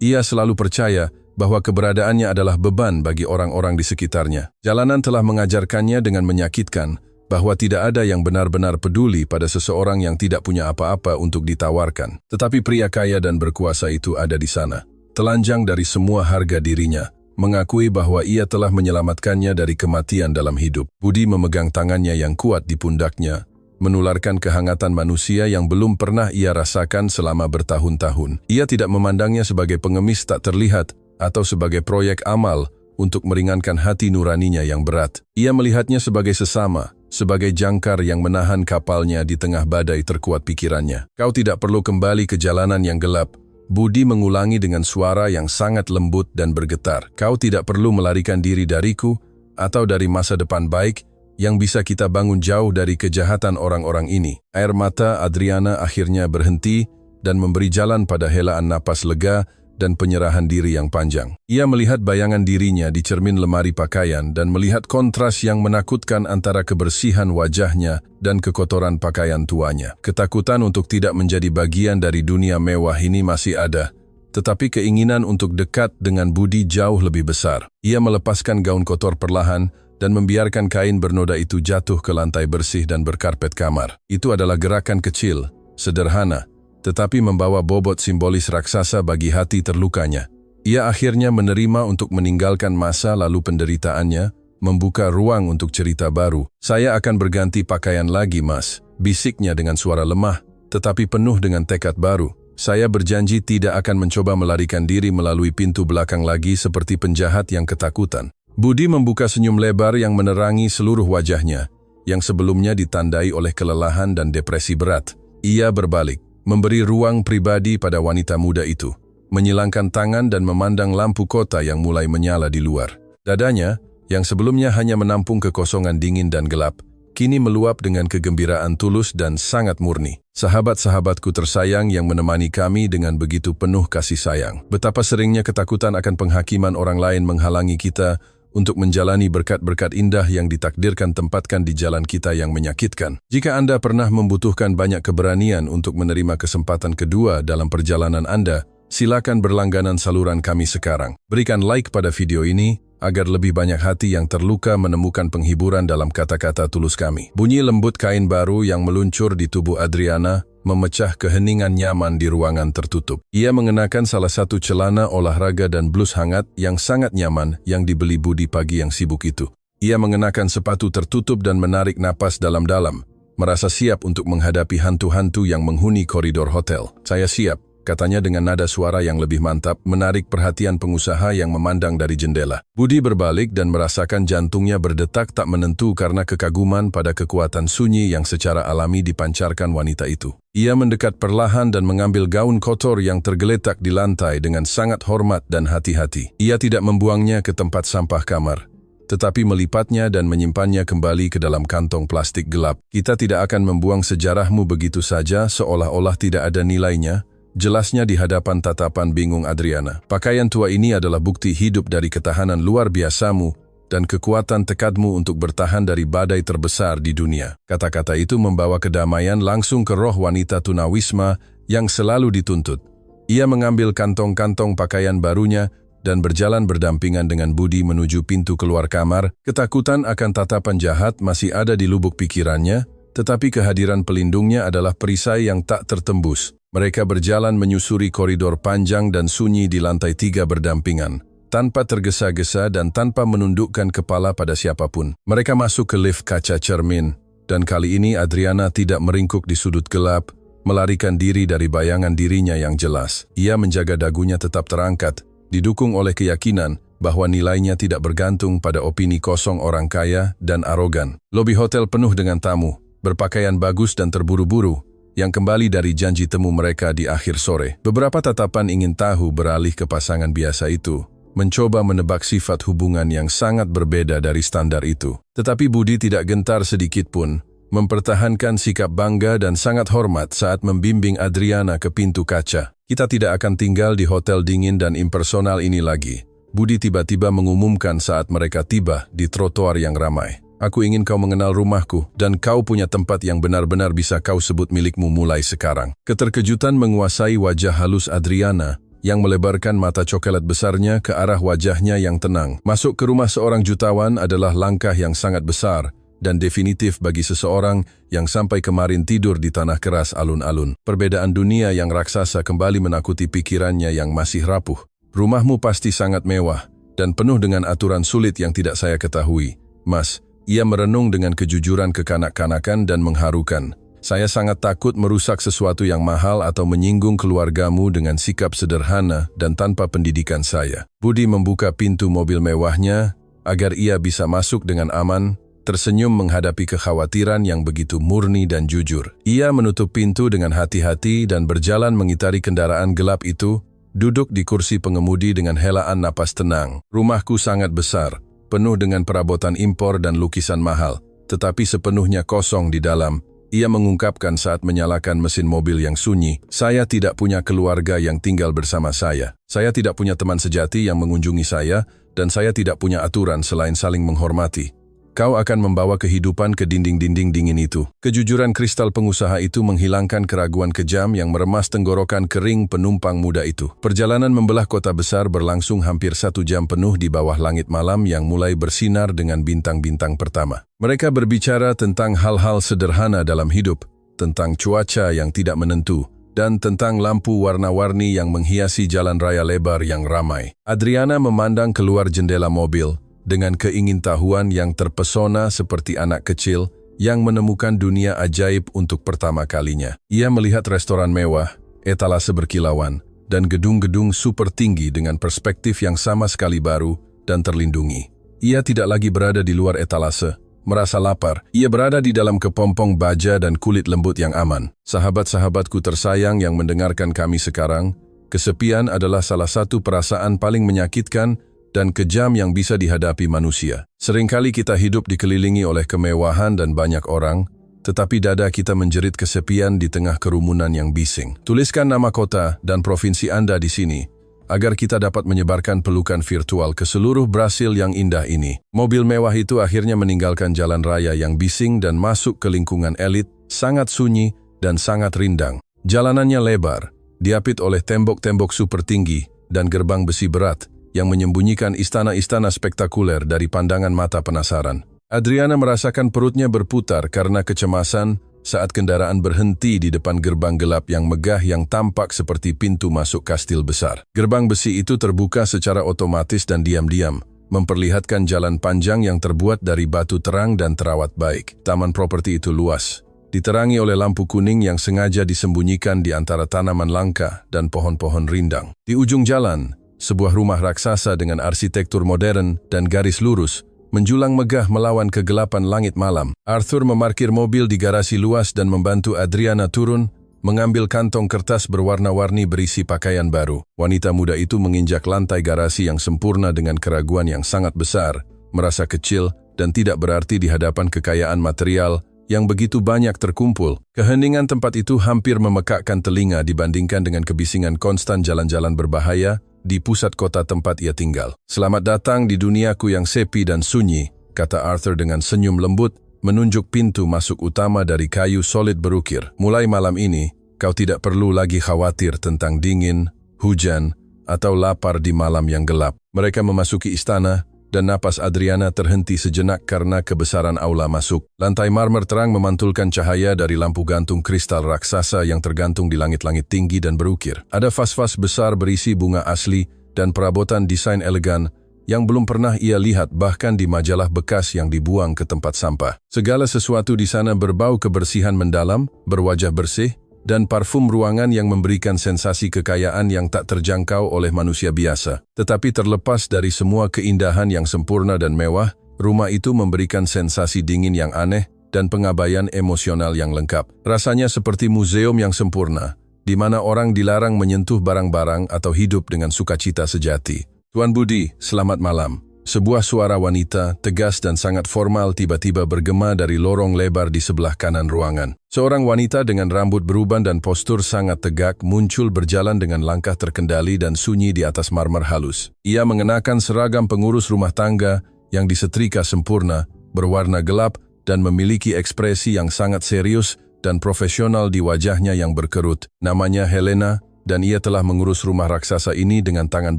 Ia selalu percaya bahwa keberadaannya adalah beban bagi orang-orang di sekitarnya. Jalanan telah mengajarkannya dengan menyakitkan bahwa tidak ada yang benar-benar peduli pada seseorang yang tidak punya apa-apa untuk ditawarkan. Tetapi pria kaya dan berkuasa itu ada di sana, telanjang dari semua harga dirinya, mengakui bahwa ia telah menyelamatkannya dari kematian dalam hidup. Budi memegang tangannya yang kuat di pundaknya, menularkan kehangatan manusia yang belum pernah ia rasakan selama bertahun-tahun. Ia tidak memandangnya sebagai pengemis tak terlihat atau sebagai proyek amal untuk meringankan hati nuraninya yang berat. Ia melihatnya sebagai sesama, sebagai jangkar yang menahan kapalnya di tengah badai terkuat pikirannya. Kau tidak perlu kembali ke jalanan yang gelap, Budi mengulangi dengan suara yang sangat lembut dan bergetar. Kau tidak perlu melarikan diri dariku atau dari masa depan baik yang bisa kita bangun jauh dari kejahatan orang-orang ini. Air mata Adriana akhirnya berhenti dan memberi jalan pada helaan napas lega dan penyerahan diri yang panjang. Ia melihat bayangan dirinya di cermin lemari pakaian dan melihat kontras yang menakutkan antara kebersihan wajahnya dan kekotoran pakaian tuanya. Ketakutan untuk tidak menjadi bagian dari dunia mewah ini masih ada, tetapi keinginan untuk dekat dengan Budi jauh lebih besar. Ia melepaskan gaun kotor perlahan dan membiarkan kain bernoda itu jatuh ke lantai bersih dan berkarpet kamar. Itu adalah gerakan kecil, sederhana, tetapi membawa bobot simbolis raksasa bagi hati terlukanya. Ia akhirnya menerima untuk meninggalkan masa lalu penderitaannya, membuka ruang untuk cerita baru. Saya akan berganti pakaian lagi, Mas, bisiknya dengan suara lemah, tetapi penuh dengan tekad baru. Saya berjanji tidak akan mencoba melarikan diri melalui pintu belakang lagi seperti penjahat yang ketakutan. Budi membuka senyum lebar yang menerangi seluruh wajahnya, yang sebelumnya ditandai oleh kelelahan dan depresi berat. Ia berbalik, memberi ruang pribadi pada wanita muda itu, menyilangkan tangan dan memandang lampu kota yang mulai menyala di luar. Dadanya, yang sebelumnya hanya menampung kekosongan dingin dan gelap, kini meluap dengan kegembiraan tulus dan sangat murni. Sahabat-sahabatku tersayang yang menemani kami dengan begitu penuh kasih sayang. Betapa seringnya ketakutan akan penghakiman orang lain menghalangi kita untuk menjalani berkat-berkat indah yang ditakdirkan tempatkan di jalan kita yang menyakitkan. Jika Anda pernah membutuhkan banyak keberanian untuk menerima kesempatan kedua dalam perjalanan Anda, silakan berlangganan saluran kami sekarang. Berikan like pada video ini, agar lebih banyak hati yang terluka menemukan penghiburan dalam kata-kata tulus kami. Bunyi lembut kain baru yang meluncur di tubuh Adriana memecah keheningan nyaman di ruangan tertutup. Ia mengenakan salah satu celana olahraga dan blus hangat yang sangat nyaman yang dibeli Budi pagi yang sibuk itu. Ia mengenakan sepatu tertutup dan menarik napas dalam-dalam, merasa siap untuk menghadapi hantu-hantu yang menghuni koridor hotel. "Saya siap," katanya dengan nada suara yang lebih mantap, menarik perhatian pengusaha yang memandang dari jendela. Budi berbalik dan merasakan jantungnya berdetak tak menentu karena kekaguman pada kekuatan sunyi yang secara alami dipancarkan wanita itu. Ia mendekat perlahan dan mengambil gaun kotor yang tergeletak di lantai dengan sangat hormat dan hati-hati. Ia tidak membuangnya ke tempat sampah kamar, tetapi melipatnya dan menyimpannya kembali ke dalam kantong plastik gelap. "Kita tidak akan membuang sejarahmu begitu saja seolah-olah tidak ada nilainya," jelasnya di hadapan tatapan bingung Adriana. "Pakaian tua ini adalah bukti hidup dari ketahanan luar biasamu dan kekuatan tekadmu untuk bertahan dari badai terbesar di dunia." Kata-kata itu membawa kedamaian langsung ke roh wanita tunawisma yang selalu dituntut. Ia mengambil kantong-kantong pakaian barunya dan berjalan berdampingan dengan Budi menuju pintu keluar kamar. Ketakutan akan tatapan jahat masih ada di lubuk pikirannya, tetapi kehadiran pelindungnya adalah perisai yang tak tertembus. Mereka berjalan menyusuri koridor panjang dan sunyi di lantai 3 berdampingan, tanpa tergesa-gesa dan tanpa menundukkan kepala pada siapapun. Mereka masuk ke lift kaca cermin, dan kali ini Adriana tidak meringkuk di sudut gelap, melarikan diri dari bayangan dirinya yang jelas. Ia menjaga dagunya tetap terangkat, didukung oleh keyakinan bahwa nilainya tidak bergantung pada opini kosong orang kaya dan arogan. Lobi hotel penuh dengan tamu, berpakaian bagus dan terburu-buru, yang kembali dari janji temu mereka di akhir sore. Beberapa tatapan ingin tahu beralih ke pasangan biasa itu, mencoba menebak sifat hubungan yang sangat berbeda dari standar itu. Tetapi Budi tidak gentar sedikit pun, mempertahankan sikap bangga dan sangat hormat saat membimbing Adriana ke pintu kaca. "Kita tidak akan tinggal di hotel dingin dan impersonal ini lagi," Budi tiba-tiba mengumumkan saat mereka tiba di trotoar yang ramai. "Aku ingin kau mengenal rumahku, dan kau punya tempat yang benar-benar bisa kau sebut milikmu mulai sekarang." Keterkejutan menguasai wajah halus Adriana, yang melebarkan mata coklat besarnya ke arah wajahnya yang tenang. Masuk ke rumah seorang jutawan adalah langkah yang sangat besar, dan definitif bagi seseorang yang sampai kemarin tidur di tanah keras alun-alun. Perbedaan dunia yang raksasa kembali menakuti pikirannya yang masih rapuh. "Rumahmu pasti sangat mewah, dan penuh dengan aturan sulit yang tidak saya ketahui, Mas." Ia merenung dengan kejujuran kekanak-kanakan dan mengharukan. "Saya sangat takut merusak sesuatu yang mahal atau menyinggung keluargamu dengan sikap sederhana dan tanpa pendidikan saya." Budi membuka pintu mobil mewahnya agar ia bisa masuk dengan aman, tersenyum menghadapi kekhawatiran yang begitu murni dan jujur. Ia menutup pintu dengan hati-hati dan berjalan mengitari kendaraan gelap itu, duduk di kursi pengemudi dengan helaan napas tenang. "Rumahku sangat besar, penuh dengan perabotan impor dan lukisan mahal, tetapi sepenuhnya kosong di dalam," ia mengungkapkan saat menyalakan mesin mobil yang sunyi. "Saya tidak punya keluarga yang tinggal bersama saya. Saya tidak punya teman sejati yang mengunjungi saya, dan saya tidak punya aturan selain saling menghormati. Kau akan membawa kehidupan ke dinding-dinding dingin itu." Kejujuran kristal pengusaha itu menghilangkan keraguan kejam yang meremas tenggorokan kering penumpang muda itu. Perjalanan membelah kota besar berlangsung hampir 1 jam penuh di bawah langit malam yang mulai bersinar dengan bintang-bintang pertama. Mereka berbicara tentang hal-hal sederhana dalam hidup, tentang cuaca yang tidak menentu, dan tentang lampu warna-warni yang menghiasi jalan raya lebar yang ramai. Adriana memandang keluar jendela mobil, dengan keingintahuan yang terpesona seperti anak kecil yang menemukan dunia ajaib untuk pertama kalinya. Ia melihat restoran mewah, etalase berkilauan, dan gedung-gedung super tinggi dengan perspektif yang sama sekali baru dan terlindungi. Ia tidak lagi berada di luar etalase, merasa lapar. Ia berada di dalam kepompong baja dan kulit lembut yang aman. "Sahabat-sahabatku tersayang yang mendengarkan kami sekarang, kesepian adalah salah satu perasaan paling menyakitkan dan kejam yang bisa dihadapi manusia. Seringkali kita hidup dikelilingi oleh kemewahan dan banyak orang, tetapi dada kita menjerit kesepian di tengah kerumunan yang bising. Tuliskan nama kota dan provinsi Anda di sini, agar kita dapat menyebarkan pelukan virtual ke seluruh Brasil yang indah ini." Mobil mewah itu akhirnya meninggalkan jalan raya yang bising dan masuk ke lingkungan elit, sangat sunyi dan sangat rindang. Jalanannya lebar, diapit oleh tembok-tembok super tinggi dan gerbang besi berat, yang menyembunyikan istana-istana spektakuler dari pandangan mata penasaran. Adriana merasakan perutnya berputar karena kecemasan saat kendaraan berhenti di depan gerbang gelap yang megah yang tampak seperti pintu masuk kastil besar. Gerbang besi itu terbuka secara otomatis dan diam-diam, memperlihatkan jalan panjang yang terbuat dari batu terang dan terawat baik. Taman properti itu luas, diterangi oleh lampu kuning yang sengaja disembunyikan di antara tanaman langka dan pohon-pohon rindang. Di ujung jalan, sebuah rumah raksasa dengan arsitektur modern dan garis lurus menjulang megah melawan kegelapan langit malam. Arthur memarkir mobil di garasi luas dan membantu Adriana turun, mengambil kantong kertas berwarna-warni berisi pakaian baru. Wanita muda itu menginjak lantai garasi yang sempurna dengan keraguan yang sangat besar, merasa kecil dan tidak berarti di hadapan kekayaan material yang begitu banyak terkumpul. Keheningan tempat itu hampir memekakkan telinga dibandingkan dengan kebisingan konstan jalan-jalan berbahaya di pusat kota tempat ia tinggal. "Selamat datang di duniaku yang sepi dan sunyi," kata Arthur dengan senyum lembut, menunjuk pintu masuk utama dari kayu solid berukir. "Mulai malam ini, kau tidak perlu lagi khawatir tentang dingin, hujan, atau lapar di malam yang gelap." Mereka memasuki istana, dan napas Adriana terhenti sejenak karena kebesaran aula masuk. Lantai marmer terang memantulkan cahaya dari lampu gantung kristal raksasa yang tergantung di langit-langit tinggi dan berukir. Ada vas-vas besar berisi bunga asli dan perabotan desain elegan yang belum pernah ia lihat bahkan di majalah bekas yang dibuang ke tempat sampah. Segala sesuatu di sana berbau kebersihan mendalam, berwajah bersih, dan parfum ruangan yang memberikan sensasi kekayaan yang tak terjangkau oleh manusia biasa. Tetapi terlepas dari semua keindahan yang sempurna dan mewah, rumah itu memberikan sensasi dingin yang aneh dan pengabaian emosional yang lengkap. Rasanya seperti museum yang sempurna, di mana orang dilarang menyentuh barang-barang atau hidup dengan sukacita sejati. "Tuan Budi, selamat malam." Sebuah suara wanita, tegas dan sangat formal tiba-tiba bergema dari lorong lebar di sebelah kanan ruangan. Seorang wanita dengan rambut beruban dan postur sangat tegak muncul berjalan dengan langkah terkendali dan sunyi di atas marmer halus. Ia mengenakan seragam pengurus rumah tangga yang disetrika sempurna, berwarna gelap, dan memiliki ekspresi yang sangat serius dan profesional di wajahnya yang berkerut. Namanya Helena, dan ia telah mengurus rumah raksasa ini dengan tangan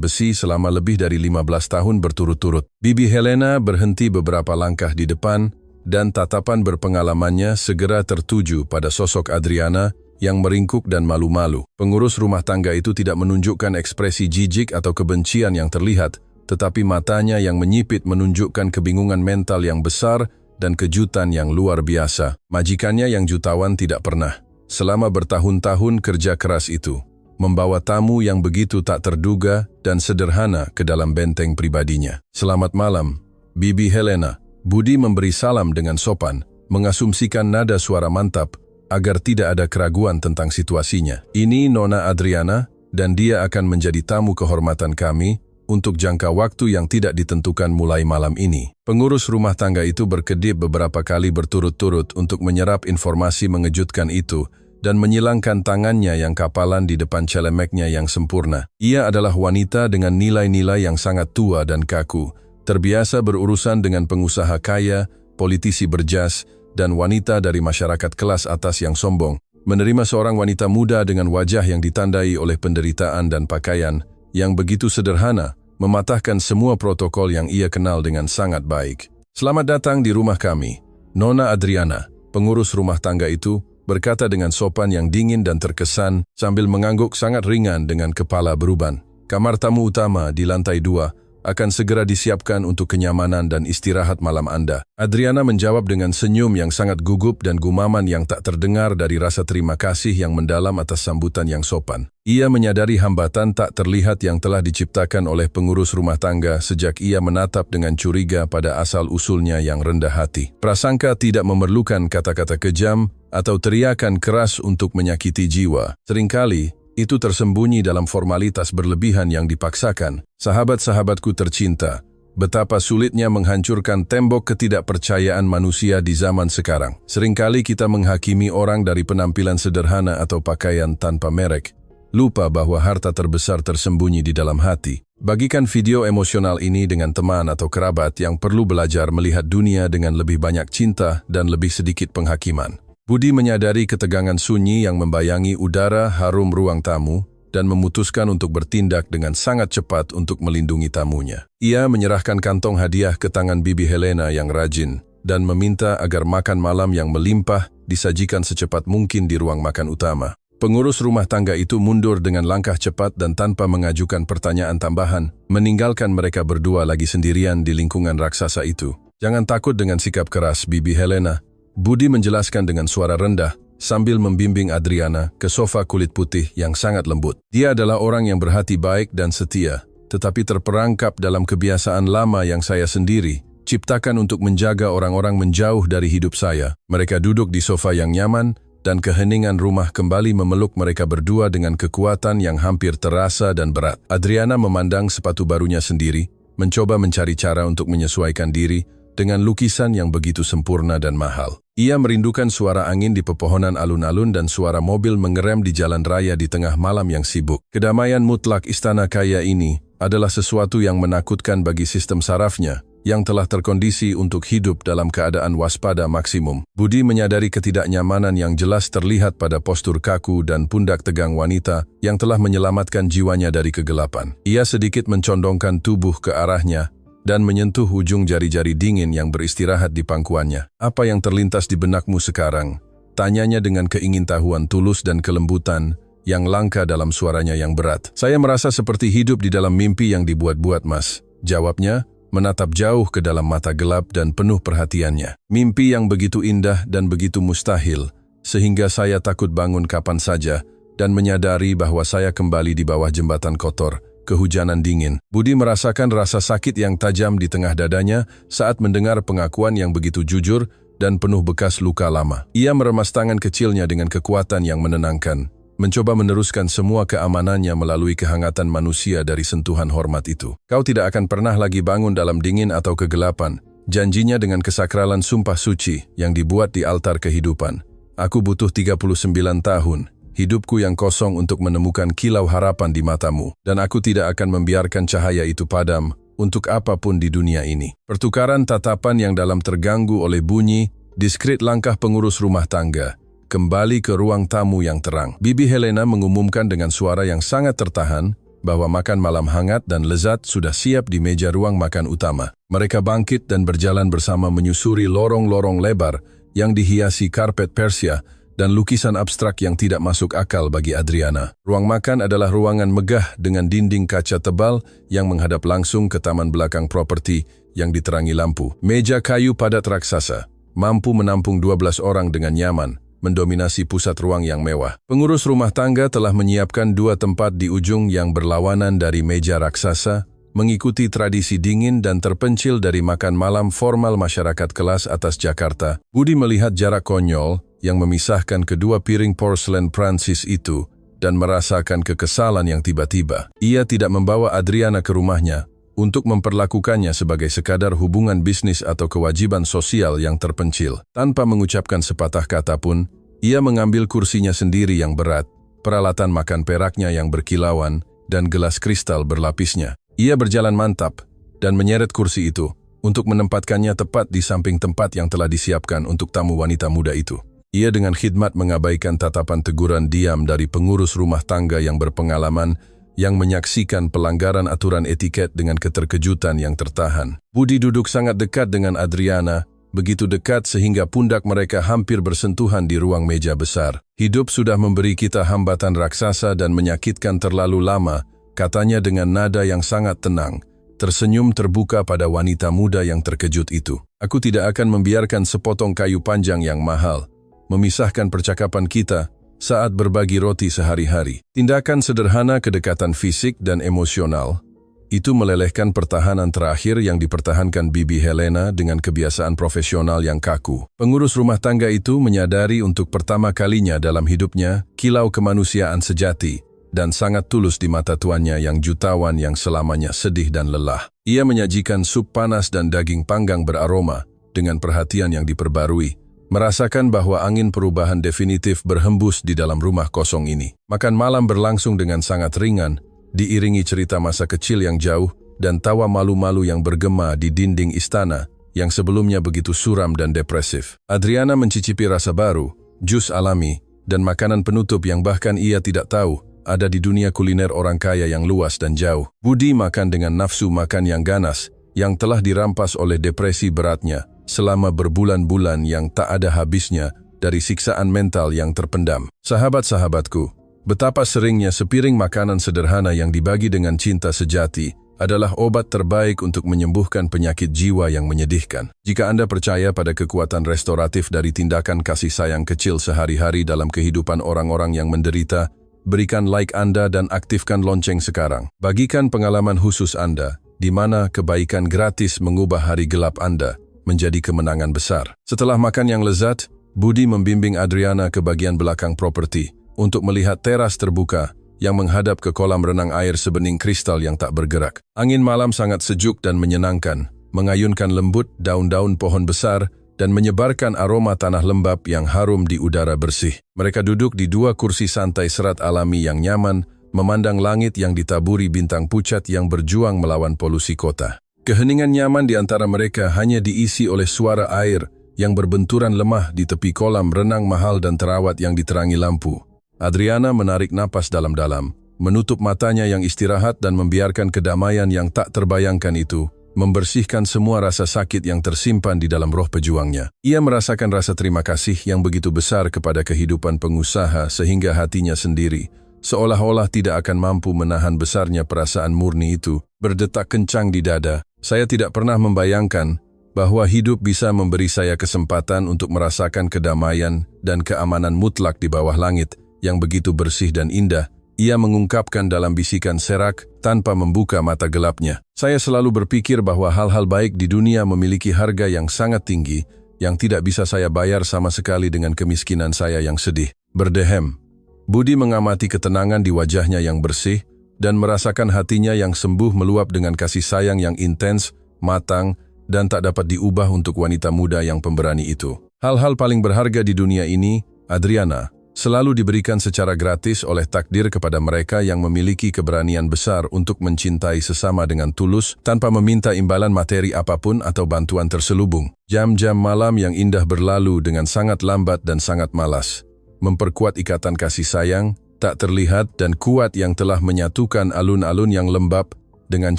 besi selama lebih dari 15 tahun berturut-turut. Bibi Helena berhenti beberapa langkah di depan, dan tatapan berpengalamannya segera tertuju pada sosok Adriana yang meringkuk dan malu-malu. Pengurus rumah tangga itu tidak menunjukkan ekspresi jijik atau kebencian yang terlihat, tetapi matanya yang menyipit menunjukkan kebingungan mental yang besar dan kejutan yang luar biasa. Majikannya yang jutawan tidak pernah, selama bertahun-tahun kerja keras itu, membawa tamu yang begitu tak terduga dan sederhana ke dalam benteng pribadinya. "Selamat malam, Bibi Helena." Budi memberi salam dengan sopan, mengasumsikan nada suara mantap agar tidak ada keraguan tentang situasinya. "Ini Nona Adriana, dan dia akan menjadi tamu kehormatan kami untuk jangka waktu yang tidak ditentukan mulai malam ini." Pengurus rumah tangga itu berkedip beberapa kali berturut-turut untuk menyerap informasi mengejutkan itu, dan menyilangkan tangannya yang kapalan di depan celemeknya yang sempurna. Ia adalah wanita dengan nilai-nilai yang sangat tua dan kaku, terbiasa berurusan dengan pengusaha kaya, politisi berjas, dan wanita dari masyarakat kelas atas yang sombong. Menerima seorang wanita muda dengan wajah yang ditandai oleh penderitaan dan pakaian yang begitu sederhana, mematahkan semua protokol yang ia kenal dengan sangat baik. "Selamat datang di rumah kami, Nona Adriana." Pengurus rumah tangga itu berkata dengan sopan yang dingin dan terkesan sambil mengangguk sangat ringan dengan kepala beruban. "Kamar tamu utama di lantai 2 akan segera disiapkan untuk kenyamanan dan istirahat malam Anda." Adriana menjawab dengan senyum yang sangat gugup dan gumaman yang tak terdengar dari rasa terima kasih yang mendalam atas sambutan yang sopan. Ia menyadari hambatan tak terlihat yang telah diciptakan oleh pengurus rumah tangga sejak ia menatap dengan curiga pada asal-usulnya yang rendah hati. Prasangka tidak memerlukan kata-kata kejam atau teriakan keras untuk menyakiti jiwa. Seringkali, itu tersembunyi dalam formalitas berlebihan yang dipaksakan. Sahabat-sahabatku tercinta, betapa sulitnya menghancurkan tembok ketidakpercayaan manusia di zaman sekarang. Seringkali kita menghakimi orang dari penampilan sederhana atau pakaian tanpa merek, lupa bahwa harta terbesar tersembunyi di dalam hati. Bagikan video emosional ini dengan teman atau kerabat yang perlu belajar melihat dunia dengan lebih banyak cinta dan lebih sedikit penghakiman. Budi menyadari ketegangan sunyi yang membayangi udara harum ruang tamu dan memutuskan untuk bertindak dengan sangat cepat untuk melindungi tamunya. Ia menyerahkan kantong hadiah ke tangan Bibi Helena yang rajin, dan meminta agar makan malam yang melimpah disajikan secepat mungkin di ruang makan utama. Pengurus rumah tangga itu mundur dengan langkah cepat dan tanpa mengajukan pertanyaan tambahan, meninggalkan mereka berdua lagi sendirian di lingkungan raksasa itu. "Jangan takut dengan sikap keras, Bibi Helena," Budi menjelaskan dengan suara rendah, sambil membimbing Adriana ke sofa kulit putih yang sangat lembut. "Dia adalah orang yang berhati baik dan setia, tetapi terperangkap dalam kebiasaan lama yang saya sendiri ciptakan untuk menjaga orang-orang menjauh dari hidup saya." Mereka duduk di sofa yang nyaman, dan keheningan rumah kembali memeluk mereka berdua dengan kekuatan yang hampir terasa dan berat. Adriana memandang sepatu barunya sendiri, mencoba mencari cara untuk menyesuaikan diri dengan lukisan yang begitu sempurna dan mahal. Ia merindukan suara angin di pepohonan alun-alun dan suara mobil mengerem di jalan raya di tengah malam yang sibuk. Kedamaian mutlak istana kaya ini adalah sesuatu yang menakutkan bagi sistem sarafnya, yang telah terkondisi untuk hidup dalam keadaan waspada maksimum. Budi menyadari ketidaknyamanan yang jelas terlihat pada postur kaku dan pundak tegang wanita yang telah menyelamatkan jiwanya dari kegelapan. Ia sedikit mencondongkan tubuh ke arahnya dan menyentuh ujung jari-jari dingin yang beristirahat di pangkuannya. "Apa yang terlintas di benakmu sekarang?" tanyanya dengan keingintahuan tulus dan kelembutan yang langka dalam suaranya yang berat. "Saya merasa seperti hidup di dalam mimpi yang dibuat-buat, Mas," jawabnya, menatap jauh ke dalam mata gelap dan penuh perhatiannya. "Mimpi yang begitu indah dan begitu mustahil, sehingga saya takut bangun kapan saja dan menyadari bahwa saya kembali di bawah jembatan kotor, kehujanan dingin." Budi merasakan rasa sakit yang tajam di tengah dadanya saat mendengar pengakuan yang begitu jujur dan penuh bekas luka lama. Ia meremas tangan kecilnya dengan kekuatan yang menenangkan, mencoba meneruskan semua keamanannya melalui kehangatan manusia dari sentuhan hormat itu. "Kau tidak akan pernah lagi bangun dalam dingin atau kegelapan," janjinya dengan kesakralan sumpah suci yang dibuat di altar kehidupan. "Aku butuh 39 tahun, hidupku yang kosong untuk menemukan kilau harapan di matamu, dan aku tidak akan membiarkan cahaya itu padam untuk apapun di dunia ini." Pertukaran tatapan yang dalam terganggu oleh bunyi, diskret langkah pengurus rumah tangga kembali ke ruang tamu yang terang. Bibi Helena mengumumkan dengan suara yang sangat tertahan bahwa makan malam hangat dan lezat sudah siap di meja ruang makan utama. Mereka bangkit dan berjalan bersama menyusuri lorong-lorong lebar yang dihiasi karpet Persia dan lukisan abstrak yang tidak masuk akal bagi Adriana. Ruang makan adalah ruangan megah dengan dinding kaca tebal yang menghadap langsung ke taman belakang properti yang diterangi lampu. Meja kayu padat raksasa mampu menampung 12 orang dengan nyaman, mendominasi pusat ruang yang mewah. Pengurus rumah tangga telah menyiapkan 2 tempat di ujung yang berlawanan dari meja raksasa, mengikuti tradisi dingin dan terpencil dari makan malam formal masyarakat kelas atas Jakarta. Budi melihat jarak konyol yang memisahkan kedua piring porselen Prancis itu dan merasakan kekesalan yang tiba-tiba. Ia tidak membawa Adriana ke rumahnya untuk memperlakukannya sebagai sekadar hubungan bisnis atau kewajiban sosial yang terpencil. Tanpa mengucapkan sepatah kata pun, ia mengambil kursinya sendiri yang berat, peralatan makan peraknya yang berkilauan, dan gelas kristal berlapisnya. Ia berjalan mantap dan menyeret kursi itu untuk menempatkannya tepat di samping tempat yang telah disiapkan untuk tamu wanita muda itu. Ia dengan khidmat mengabaikan tatapan teguran diam dari pengurus rumah tangga yang berpengalaman yang menyaksikan pelanggaran aturan etiket dengan keterkejutan yang tertahan. Budi duduk sangat dekat dengan Adriana, begitu dekat sehingga pundak mereka hampir bersentuhan di ruang meja besar. "Hidup sudah memberi kita hambatan raksasa dan menyakitkan terlalu lama," katanya dengan nada yang sangat tenang, tersenyum terbuka pada wanita muda yang terkejut itu. "Aku tidak akan membiarkan sepotong kayu panjang yang mahal memisahkan percakapan kita saat berbagi roti sehari-hari." Tindakan sederhana kedekatan fisik dan emosional itu melelehkan pertahanan terakhir yang dipertahankan Bibi Helena dengan kebiasaan profesional yang kaku. Pengurus rumah tangga itu menyadari untuk pertama kalinya dalam hidupnya kilau kemanusiaan sejati dan sangat tulus di mata tuannya yang jutawan yang selamanya sedih dan lelah. Ia menyajikan sup panas dan daging panggang beraroma dengan perhatian yang diperbarui, merasakan bahwa angin perubahan definitif berhembus di dalam rumah kosong ini. Makan malam berlangsung dengan sangat ringan, diiringi cerita masa kecil yang jauh dan tawa malu-malu yang bergema di dinding istana yang sebelumnya begitu suram dan depresif. Adriana mencicipi rasa baru, jus alami, dan makanan penutup yang bahkan ia tidak tahu ada di dunia kuliner orang kaya yang luas dan jauh. Budi makan dengan nafsu makan yang ganas, yang telah dirampas oleh depresi beratnya, selama berbulan-bulan yang tak ada habisnya dari siksaan mental yang terpendam. Sahabat-sahabatku, betapa seringnya sepiring makanan sederhana yang dibagi dengan cinta sejati adalah obat terbaik untuk menyembuhkan penyakit jiwa yang menyedihkan. Jika Anda percaya pada kekuatan restoratif dari tindakan kasih sayang kecil sehari-hari dalam kehidupan orang-orang yang menderita, berikan like Anda dan aktifkan lonceng sekarang. Bagikan pengalaman khusus Anda, di mana kebaikan gratis mengubah hari gelap Anda menjadi kemenangan besar. Setelah makan yang lezat, Budi membimbing Adriana ke bagian belakang properti untuk melihat teras terbuka yang menghadap ke kolam renang air sebening kristal yang tak bergerak. Angin malam sangat sejuk dan menyenangkan, mengayunkan lembut daun-daun pohon besar dan menyebarkan aroma tanah lembab yang harum di udara bersih. Mereka duduk di dua kursi santai serat alami yang nyaman, memandang langit yang ditaburi bintang pucat yang berjuang melawan polusi kota. Keheningan nyaman di antara mereka hanya diisi oleh suara air yang berbenturan lemah di tepi kolam renang mahal dan terawat yang diterangi lampu. Adriana menarik napas dalam-dalam, menutup matanya yang istirahat dan membiarkan kedamaian yang tak terbayangkan itu membersihkan semua rasa sakit yang tersimpan di dalam roh pejuangnya. Ia merasakan rasa terima kasih yang begitu besar kepada kehidupan pengusaha sehingga hatinya sendiri, seolah-olah tidak akan mampu menahan besarnya perasaan murni itu, berdetak kencang di dada. Saya tidak pernah membayangkan bahwa hidup bisa memberi saya kesempatan untuk merasakan kedamaian dan keamanan mutlak di bawah langit yang begitu bersih dan indah, ia mengungkapkan dalam bisikan serak tanpa membuka mata gelapnya. Saya selalu berpikir bahwa hal-hal baik di dunia memiliki harga yang sangat tinggi, yang tidak bisa saya bayar sama sekali dengan kemiskinan saya yang sedih. Berdehem. Budi mengamati ketenangan di wajahnya yang bersih, dan merasakan hatinya yang sembuh meluap dengan kasih sayang yang intens, matang, dan tak dapat diubah untuk wanita muda yang pemberani itu. Hal-hal paling berharga di dunia ini, Adriana, selalu diberikan secara gratis oleh takdir kepada mereka yang memiliki keberanian besar untuk mencintai sesama dengan tulus tanpa meminta imbalan materi apapun atau bantuan terselubung. Jam-jam malam yang indah berlalu dengan sangat lambat dan sangat malas, memperkuat ikatan kasih sayang, tak terlihat dan kuat yang telah menyatukan alun-alun yang lembab dengan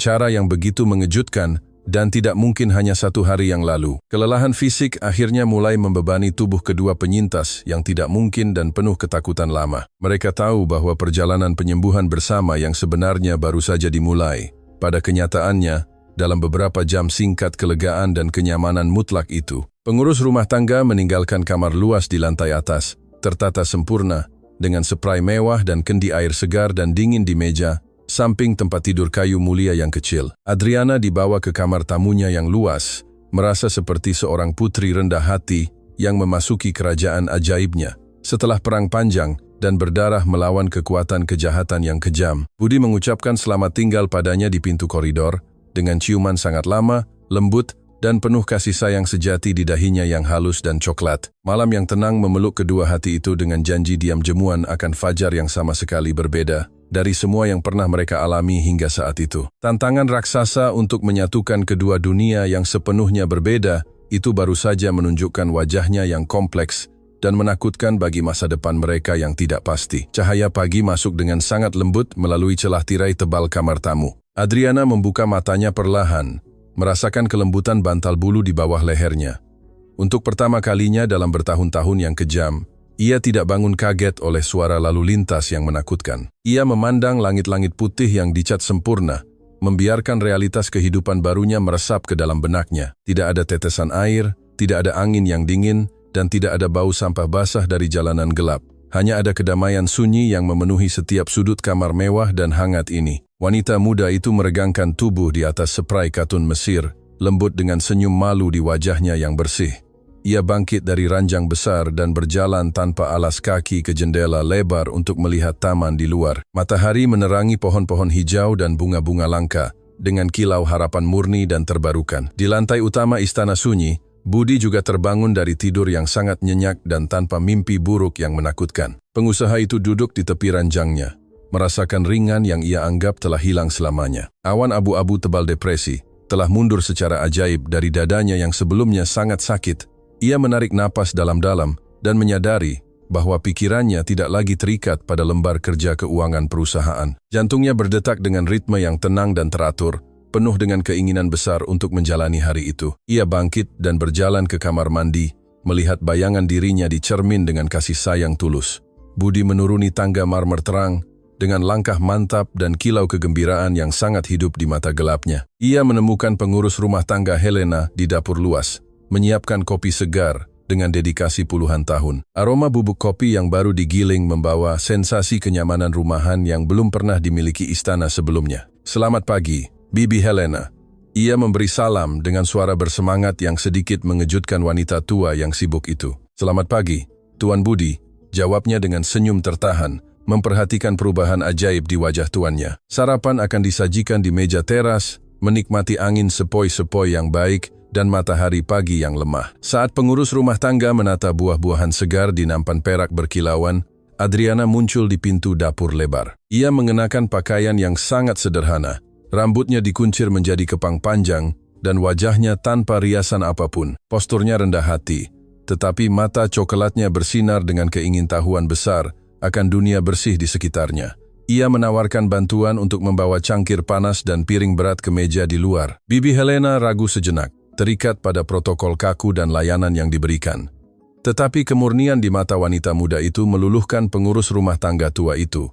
cara yang begitu mengejutkan dan tidak mungkin hanya satu hari yang lalu. Kelelahan fisik akhirnya mulai membebani tubuh kedua penyintas yang tidak mungkin dan penuh ketakutan lama. Mereka tahu bahwa perjalanan penyembuhan bersama yang sebenarnya baru saja dimulai. Pada kenyataannya, dalam beberapa jam singkat kelegaan dan kenyamanan mutlak itu, pengurus rumah tangga meninggalkan kamar luas di lantai atas, tertata sempurna, dengan spray mewah dan kendi air segar dan dingin di meja, samping tempat tidur kayu mulia yang kecil. Adriana dibawa ke kamar tamunya yang luas, merasa seperti seorang putri rendah hati yang memasuki kerajaan ajaibnya. Setelah perang panjang dan berdarah melawan kekuatan kejahatan yang kejam, Budi mengucapkan selamat tinggal padanya di pintu koridor, dengan ciuman sangat lama, lembut, dan penuh kasih sayang sejati di dahinya yang halus dan coklat. Malam yang tenang memeluk kedua hati itu dengan janji diam jemuan akan fajar yang sama sekali berbeda dari semua yang pernah mereka alami hingga saat itu. Tantangan raksasa untuk menyatukan kedua dunia yang sepenuhnya berbeda, itu baru saja menunjukkan wajahnya yang kompleks dan menakutkan bagi masa depan mereka yang tidak pasti. Cahaya pagi masuk dengan sangat lembut melalui celah tirai tebal kamar tamu. Adriana membuka matanya perlahan, merasakan kelembutan bantal bulu di bawah lehernya. Untuk pertama kalinya dalam bertahun-tahun yang kejam, ia tidak bangun kaget oleh suara lalu lintas yang menakutkan. Ia memandang langit-langit putih yang dicat sempurna, membiarkan realitas kehidupan barunya meresap ke dalam benaknya. Tidak ada tetesan air, tidak ada angin yang dingin, dan tidak ada bau sampah basah dari jalanan gelap. Hanya ada kedamaian sunyi yang memenuhi setiap sudut kamar mewah dan hangat ini. Wanita muda itu meregangkan tubuh di atas spray katun Mesir, lembut dengan senyum malu di wajahnya yang bersih. Ia bangkit dari ranjang besar dan berjalan tanpa alas kaki ke jendela lebar untuk melihat taman di luar. Matahari menerangi pohon-pohon hijau dan bunga-bunga langka, dengan kilau harapan murni dan terbarukan. Di lantai utama istana sunyi, Budi juga terbangun dari tidur yang sangat nyenyak dan tanpa mimpi buruk yang menakutkan. Pengusaha itu duduk di tepi ranjangnya, merasakan ringan yang ia anggap telah hilang selamanya. Awan abu-abu tebal depresi telah mundur secara ajaib dari dadanya yang sebelumnya sangat sakit. Ia menarik napas dalam-dalam dan menyadari bahwa pikirannya tidak lagi terikat pada lembar kerja keuangan perusahaan. Jantungnya berdetak dengan ritme yang tenang dan teratur, penuh dengan keinginan besar untuk menjalani hari itu. Ia bangkit dan berjalan ke kamar mandi, melihat bayangan dirinya di cermin dengan kasih sayang tulus. Budi menuruni tangga marmer terang, dengan langkah mantap dan kilau kegembiraan yang sangat hidup di mata gelapnya. Ia menemukan pengurus rumah tangga Helena di dapur luas, menyiapkan kopi segar dengan dedikasi puluhan tahun. Aroma bubuk kopi yang baru digiling membawa sensasi kenyamanan rumahan yang belum pernah dimiliki istana sebelumnya. "Selamat pagi, Bibi Helena." Ia memberi salam dengan suara bersemangat yang sedikit mengejutkan wanita tua yang sibuk itu. "Selamat pagi, Tuan Budi," jawabnya dengan senyum tertahan, memperhatikan perubahan ajaib di wajah tuannya. Sarapan akan disajikan di meja teras, menikmati angin sepoi-sepoi yang baik dan matahari pagi yang lemah. Saat pengurus rumah tangga menata buah-buahan segar di nampan perak berkilauan, Adriana muncul di pintu dapur lebar. Ia mengenakan pakaian yang sangat sederhana. Rambutnya dikuncir menjadi kepang panjang dan wajahnya tanpa riasan apapun. Posturnya rendah hati, tetapi mata coklatnya bersinar dengan keingintahuan besar akan dunia bersih di sekitarnya. Ia menawarkan bantuan untuk membawa cangkir panas dan piring berat ke meja di luar. Bibi Helena ragu sejenak, terikat pada protokol kaku dan layanan yang diberikan. Tetapi kemurnian di mata wanita muda itu meluluhkan pengurus rumah tangga tua itu,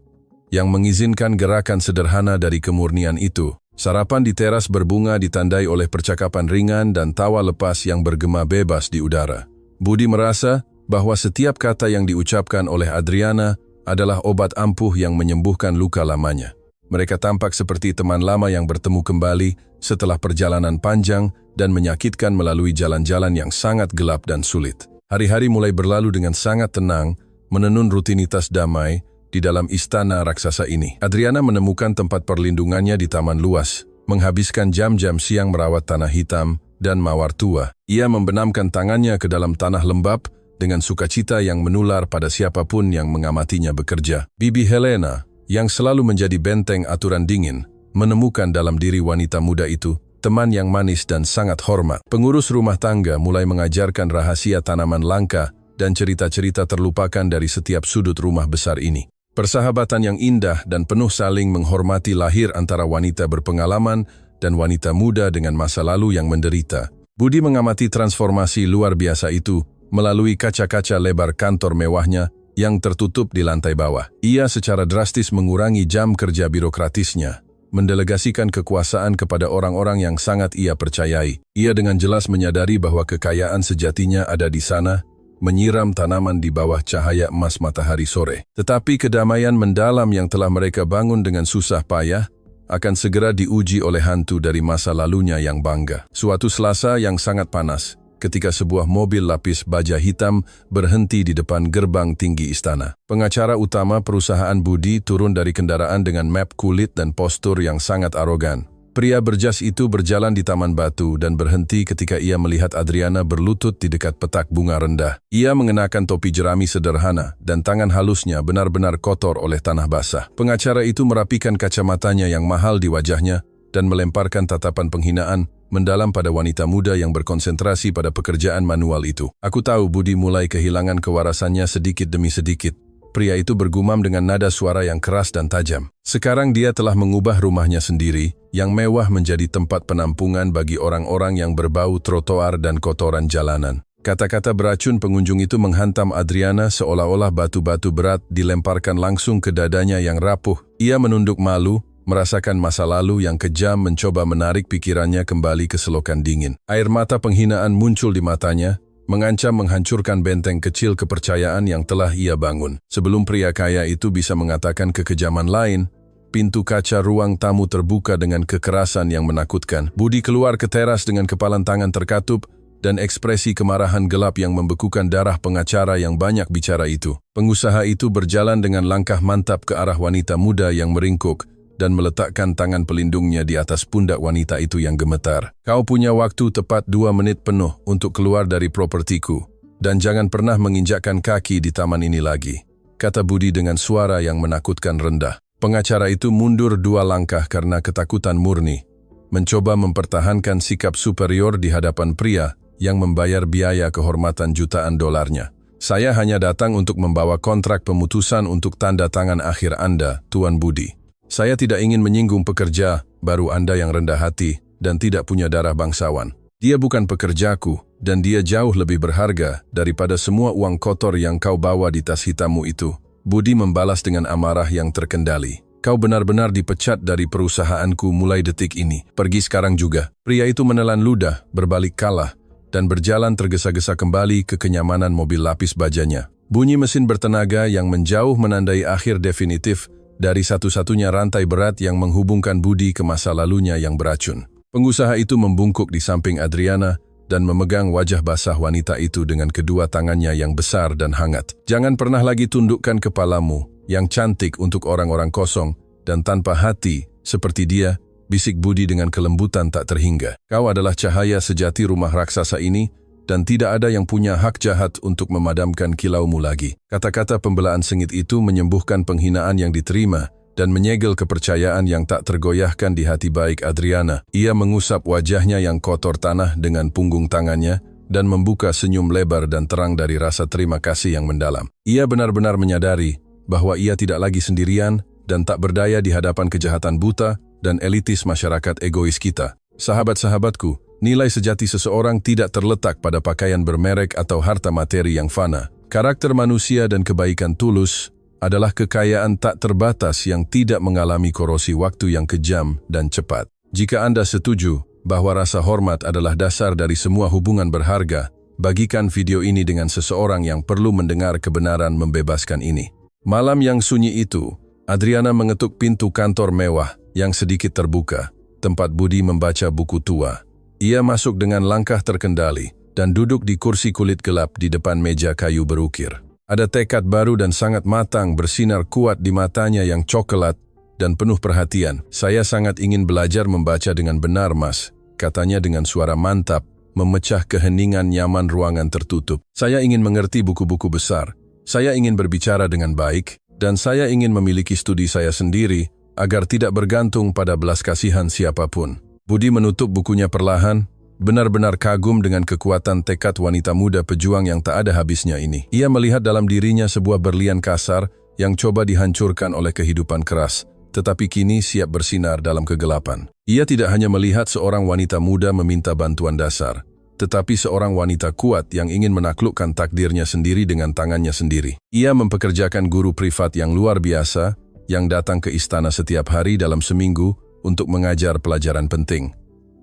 yang mengizinkan gerakan sederhana dari kemurnian itu. Sarapan di teras berbunga ditandai oleh percakapan ringan dan tawa lepas yang bergema bebas di udara. Budi merasa bahwa setiap kata yang diucapkan oleh Adriana adalah obat ampuh yang menyembuhkan luka lamanya. Mereka tampak seperti teman lama yang bertemu kembali setelah perjalanan panjang dan menyakitkan melalui jalan-jalan yang sangat gelap dan sulit. Hari-hari mulai berlalu dengan sangat tenang, menenun rutinitas damai di dalam istana raksasa ini. Adriana menemukan tempat perlindungannya di taman luas, menghabiskan jam-jam siang merawat tanah hitam dan mawar tua. Ia membenamkan tangannya ke dalam tanah lembab dengan sukacita yang menular pada siapapun yang mengamatinya bekerja. Bibi Helena, yang selalu menjadi benteng aturan dingin, menemukan dalam diri wanita muda itu teman yang manis dan sangat hormat. Pengurus rumah tangga mulai mengajarkan rahasia tanaman langka dan cerita-cerita terlupakan dari setiap sudut rumah besar ini. Persahabatan yang indah dan penuh saling menghormati lahir antara wanita berpengalaman dan wanita muda dengan masa lalu yang menderita. Budi mengamati transformasi luar biasa itu melalui kaca-kaca lebar kantor mewahnya yang tertutup di lantai bawah. Ia secara drastis mengurangi jam kerja birokratisnya, mendelegasikan kekuasaan kepada orang-orang yang sangat ia percayai. Ia dengan jelas menyadari bahwa kekayaan sejatinya ada di sana, menyiram tanaman di bawah cahaya emas matahari sore. Tetapi kedamaian mendalam yang telah mereka bangun dengan susah payah akan segera diuji oleh hantu dari masa lalunya yang bangga. Suatu Selasa yang sangat panas, ketika sebuah mobil lapis baja hitam berhenti di depan gerbang tinggi istana. Pengacara utama perusahaan Budi turun dari kendaraan dengan map kulit dan postur yang sangat arogan. Pria berjas itu berjalan di taman batu dan berhenti ketika ia melihat Adriana berlutut di dekat petak bunga rendah. Ia mengenakan topi jerami sederhana dan tangan halusnya benar-benar kotor oleh tanah basah. Pengacara itu merapikan kacamatanya yang mahal di wajahnya dan melemparkan tatapan penghinaan mendalam pada wanita muda yang berkonsentrasi pada pekerjaan manual itu. "Aku tahu Budi mulai kehilangan kewarasannya sedikit demi sedikit." Pria itu bergumam dengan nada suara yang keras dan tajam. Sekarang dia telah mengubah rumahnya sendiri, yang mewah menjadi tempat penampungan bagi orang-orang yang berbau trotoar dan kotoran jalanan. Kata-kata beracun pengunjung itu menghantam Adriana seolah-olah batu-batu berat dilemparkan langsung ke dadanya yang rapuh. Ia menunduk malu, merasakan masa lalu yang kejam mencoba menarik pikirannya kembali ke selokan dingin. Air mata penghinaan muncul di matanya, mengancam menghancurkan benteng kecil kepercayaan yang telah ia bangun. Sebelum pria kaya itu bisa mengatakan kekejaman lain, pintu kaca ruang tamu terbuka dengan kekerasan yang menakutkan. Budi keluar ke teras dengan kepalan tangan terkatup dan ekspresi kemarahan gelap yang membekukan darah pengacara yang banyak bicara itu. Pengusaha itu berjalan dengan langkah mantap ke arah wanita muda yang meringkuk dan meletakkan tangan pelindungnya di atas pundak wanita itu yang gemetar. "Kau punya waktu tepat 2 menit penuh untuk keluar dari propertiku, dan jangan pernah menginjakkan kaki di taman ini lagi," kata Budi dengan suara yang menakutkan rendah. Pengacara itu mundur 2 langkah karena ketakutan murni, mencoba mempertahankan sikap superior di hadapan pria yang membayar biaya kehormatan jutaan dolarnya. "Saya hanya datang untuk membawa kontrak pemutusan untuk tanda tangan akhir Anda, Tuan Budi. Saya tidak ingin menyinggung pekerja baru Anda yang rendah hati dan tidak punya darah bangsawan. Dia bukan pekerjaku, dan dia jauh lebih berharga daripada semua uang kotor yang kau bawa di tas hitammu itu. Budi membalas dengan amarah yang terkendali. Kau benar-benar dipecat dari perusahaanku mulai detik ini. Pergi sekarang juga. Pria itu menelan ludah, berbalik kalah, dan berjalan tergesa-gesa kembali ke kenyamanan mobil lapis bajanya. Bunyi mesin bertenaga yang menjauh menandai akhir definitif dari satu-satunya rantai berat yang menghubungkan Budi ke masa lalunya yang beracun. Pengusaha itu membungkuk di samping Adriana dan memegang wajah basah wanita itu dengan kedua tangannya yang besar dan hangat. Jangan pernah lagi tundukkan kepalamu yang cantik untuk orang-orang kosong dan tanpa hati seperti dia, bisik Budi dengan kelembutan tak terhingga. Kau adalah cahaya sejati rumah raksasa ini dan tidak ada yang punya hak jahat untuk memadamkan kilaumu lagi. Kata-kata pembelaan sengit itu menyembuhkan penghinaan yang diterima dan menyegel kepercayaan yang tak tergoyahkan di hati baik Adriana. Ia mengusap wajahnya yang kotor tanah dengan punggung tangannya dan membuka senyum lebar dan terang dari rasa terima kasih yang mendalam. Ia benar-benar menyadari bahwa ia tidak lagi sendirian dan tak berdaya di hadapan kejahatan buta dan elitis masyarakat egois kita. Sahabat-sahabatku, nilai sejati seseorang tidak terletak pada pakaian bermerek atau harta materi yang fana. Karakter manusia dan kebaikan tulus adalah kekayaan tak terbatas yang tidak mengalami korosi waktu yang kejam dan cepat. Jika Anda setuju bahwa rasa hormat adalah dasar dari semua hubungan berharga, bagikan video ini dengan seseorang yang perlu mendengar kebenaran membebaskan ini. Malam yang sunyi itu, Adriana mengetuk pintu kantor mewah yang sedikit terbuka, tempat Budi membaca buku tua. Ia masuk dengan langkah terkendali dan duduk di kursi kulit gelap di depan meja kayu berukir. Ada tekad baru dan sangat matang bersinar kuat di matanya yang coklat dan penuh perhatian. Saya sangat ingin belajar membaca dengan benar, Mas, katanya dengan suara mantap, memecah keheningan nyaman ruangan tertutup. Saya ingin mengerti buku-buku besar. Saya ingin berbicara dengan baik, dan saya ingin memiliki studi saya sendiri agar tidak bergantung pada belas kasihan siapapun. Budi menutup bukunya perlahan, benar-benar kagum dengan kekuatan tekad wanita muda pejuang yang tak ada habisnya ini. Ia melihat dalam dirinya sebuah berlian kasar yang coba dihancurkan oleh kehidupan keras, tetapi kini siap bersinar dalam kegelapan. Ia tidak hanya melihat seorang wanita muda meminta bantuan dasar, tetapi seorang wanita kuat yang ingin menaklukkan takdirnya sendiri dengan tangannya sendiri. Ia mempekerjakan guru privat yang luar biasa, yang datang ke istana setiap hari dalam seminggu untuk mengajar pelajaran penting.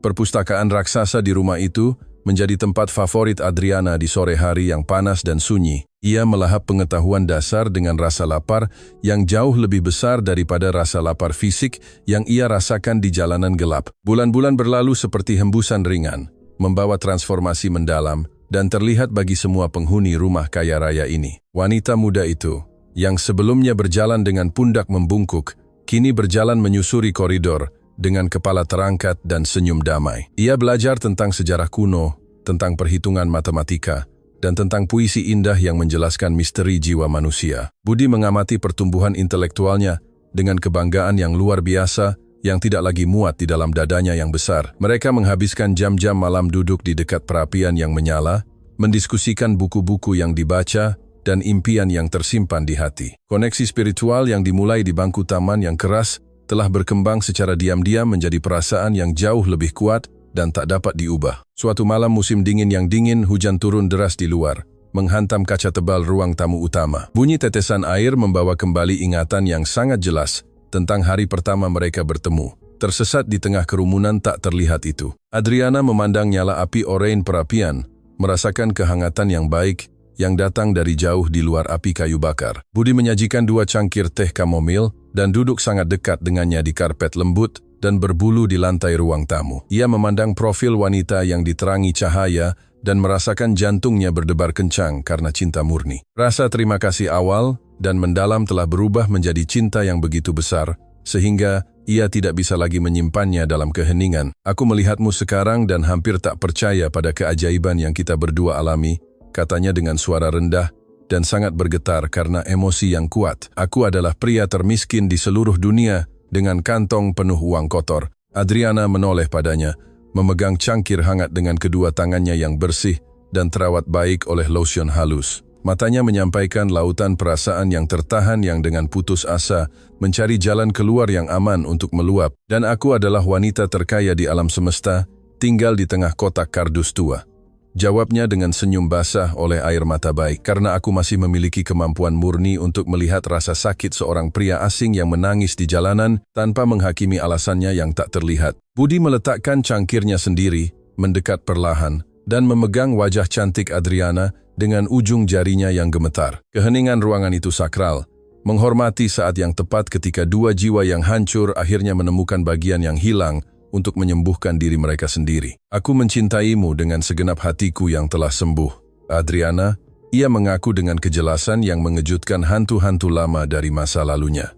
Perpustakaan raksasa di rumah itu menjadi tempat favorit Adriana di sore hari yang panas dan sunyi. Ia melahap pengetahuan dasar dengan rasa lapar yang jauh lebih besar daripada rasa lapar fisik yang ia rasakan di jalanan gelap. Bulan-bulan berlalu seperti hembusan ringan, membawa transformasi mendalam dan terlihat bagi semua penghuni rumah kaya raya ini. Wanita muda itu, yang sebelumnya berjalan dengan pundak membungkuk, kini berjalan menyusuri koridor dengan kepala terangkat dan senyum damai. Ia belajar tentang sejarah kuno, tentang perhitungan matematika, dan tentang puisi indah yang menjelaskan misteri jiwa manusia. Budi mengamati pertumbuhan intelektualnya dengan kebanggaan yang luar biasa yang tidak lagi muat di dalam dadanya yang besar. Mereka menghabiskan jam-jam malam duduk di dekat perapian yang menyala, mendiskusikan buku-buku yang dibaca, dan impian yang tersimpan di hati. Koneksi spiritual yang dimulai di bangku taman yang keras telah berkembang secara diam-diam menjadi perasaan yang jauh lebih kuat dan tak dapat diubah. Suatu malam musim dingin yang dingin, hujan turun deras di luar, menghantam kaca tebal ruang tamu utama. Bunyi tetesan air membawa kembali ingatan yang sangat jelas tentang hari pertama mereka bertemu. Tersesat di tengah kerumunan tak terlihat itu, Adriana memandang nyala api oranye perapian, merasakan kehangatan yang baik yang datang dari jauh di luar api kayu bakar. Budi menyajikan 2 cangkir teh kamomil dan duduk sangat dekat dengannya di karpet lembut dan berbulu di lantai ruang tamu. Ia memandang profil wanita yang diterangi cahaya dan merasakan jantungnya berdebar kencang karena cinta murni. Rasa terima kasih awal dan mendalam telah berubah menjadi cinta yang begitu besar, sehingga ia tidak bisa lagi menyimpannya dalam keheningan. Aku melihatmu sekarang dan hampir tak percaya pada keajaiban yang kita berdua alami, katanya dengan suara rendah dan sangat bergetar karena emosi yang kuat. Aku adalah pria termiskin di seluruh dunia dengan kantong penuh uang kotor. Adriana menoleh padanya, memegang cangkir hangat dengan kedua tangannya yang bersih dan terawat baik oleh lotion halus. Matanya menyampaikan lautan perasaan yang tertahan yang dengan putus asa mencari jalan keluar yang aman untuk meluap. Dan aku adalah wanita terkaya di alam semesta, tinggal di tengah kotak kardus tua. Jawabnya dengan senyum basah oleh air mata baik, karena aku masih memiliki kemampuan murni untuk melihat rasa sakit seorang pria asing yang menangis di jalanan tanpa menghakimi alasannya yang tak terlihat. Budi meletakkan cangkirnya sendiri, mendekat perlahan, dan memegang wajah cantik Adriana dengan ujung jarinya yang gemetar. Keheningan ruangan itu sakral, menghormati saat yang tepat ketika dua jiwa yang hancur akhirnya menemukan bagian yang hilang untuk menyembuhkan diri mereka sendiri. Aku mencintaimu dengan segenap hatiku yang telah sembuh. Adriana, ia mengaku dengan kejelasan yang mengejutkan hantu-hantu lama dari masa lalunya.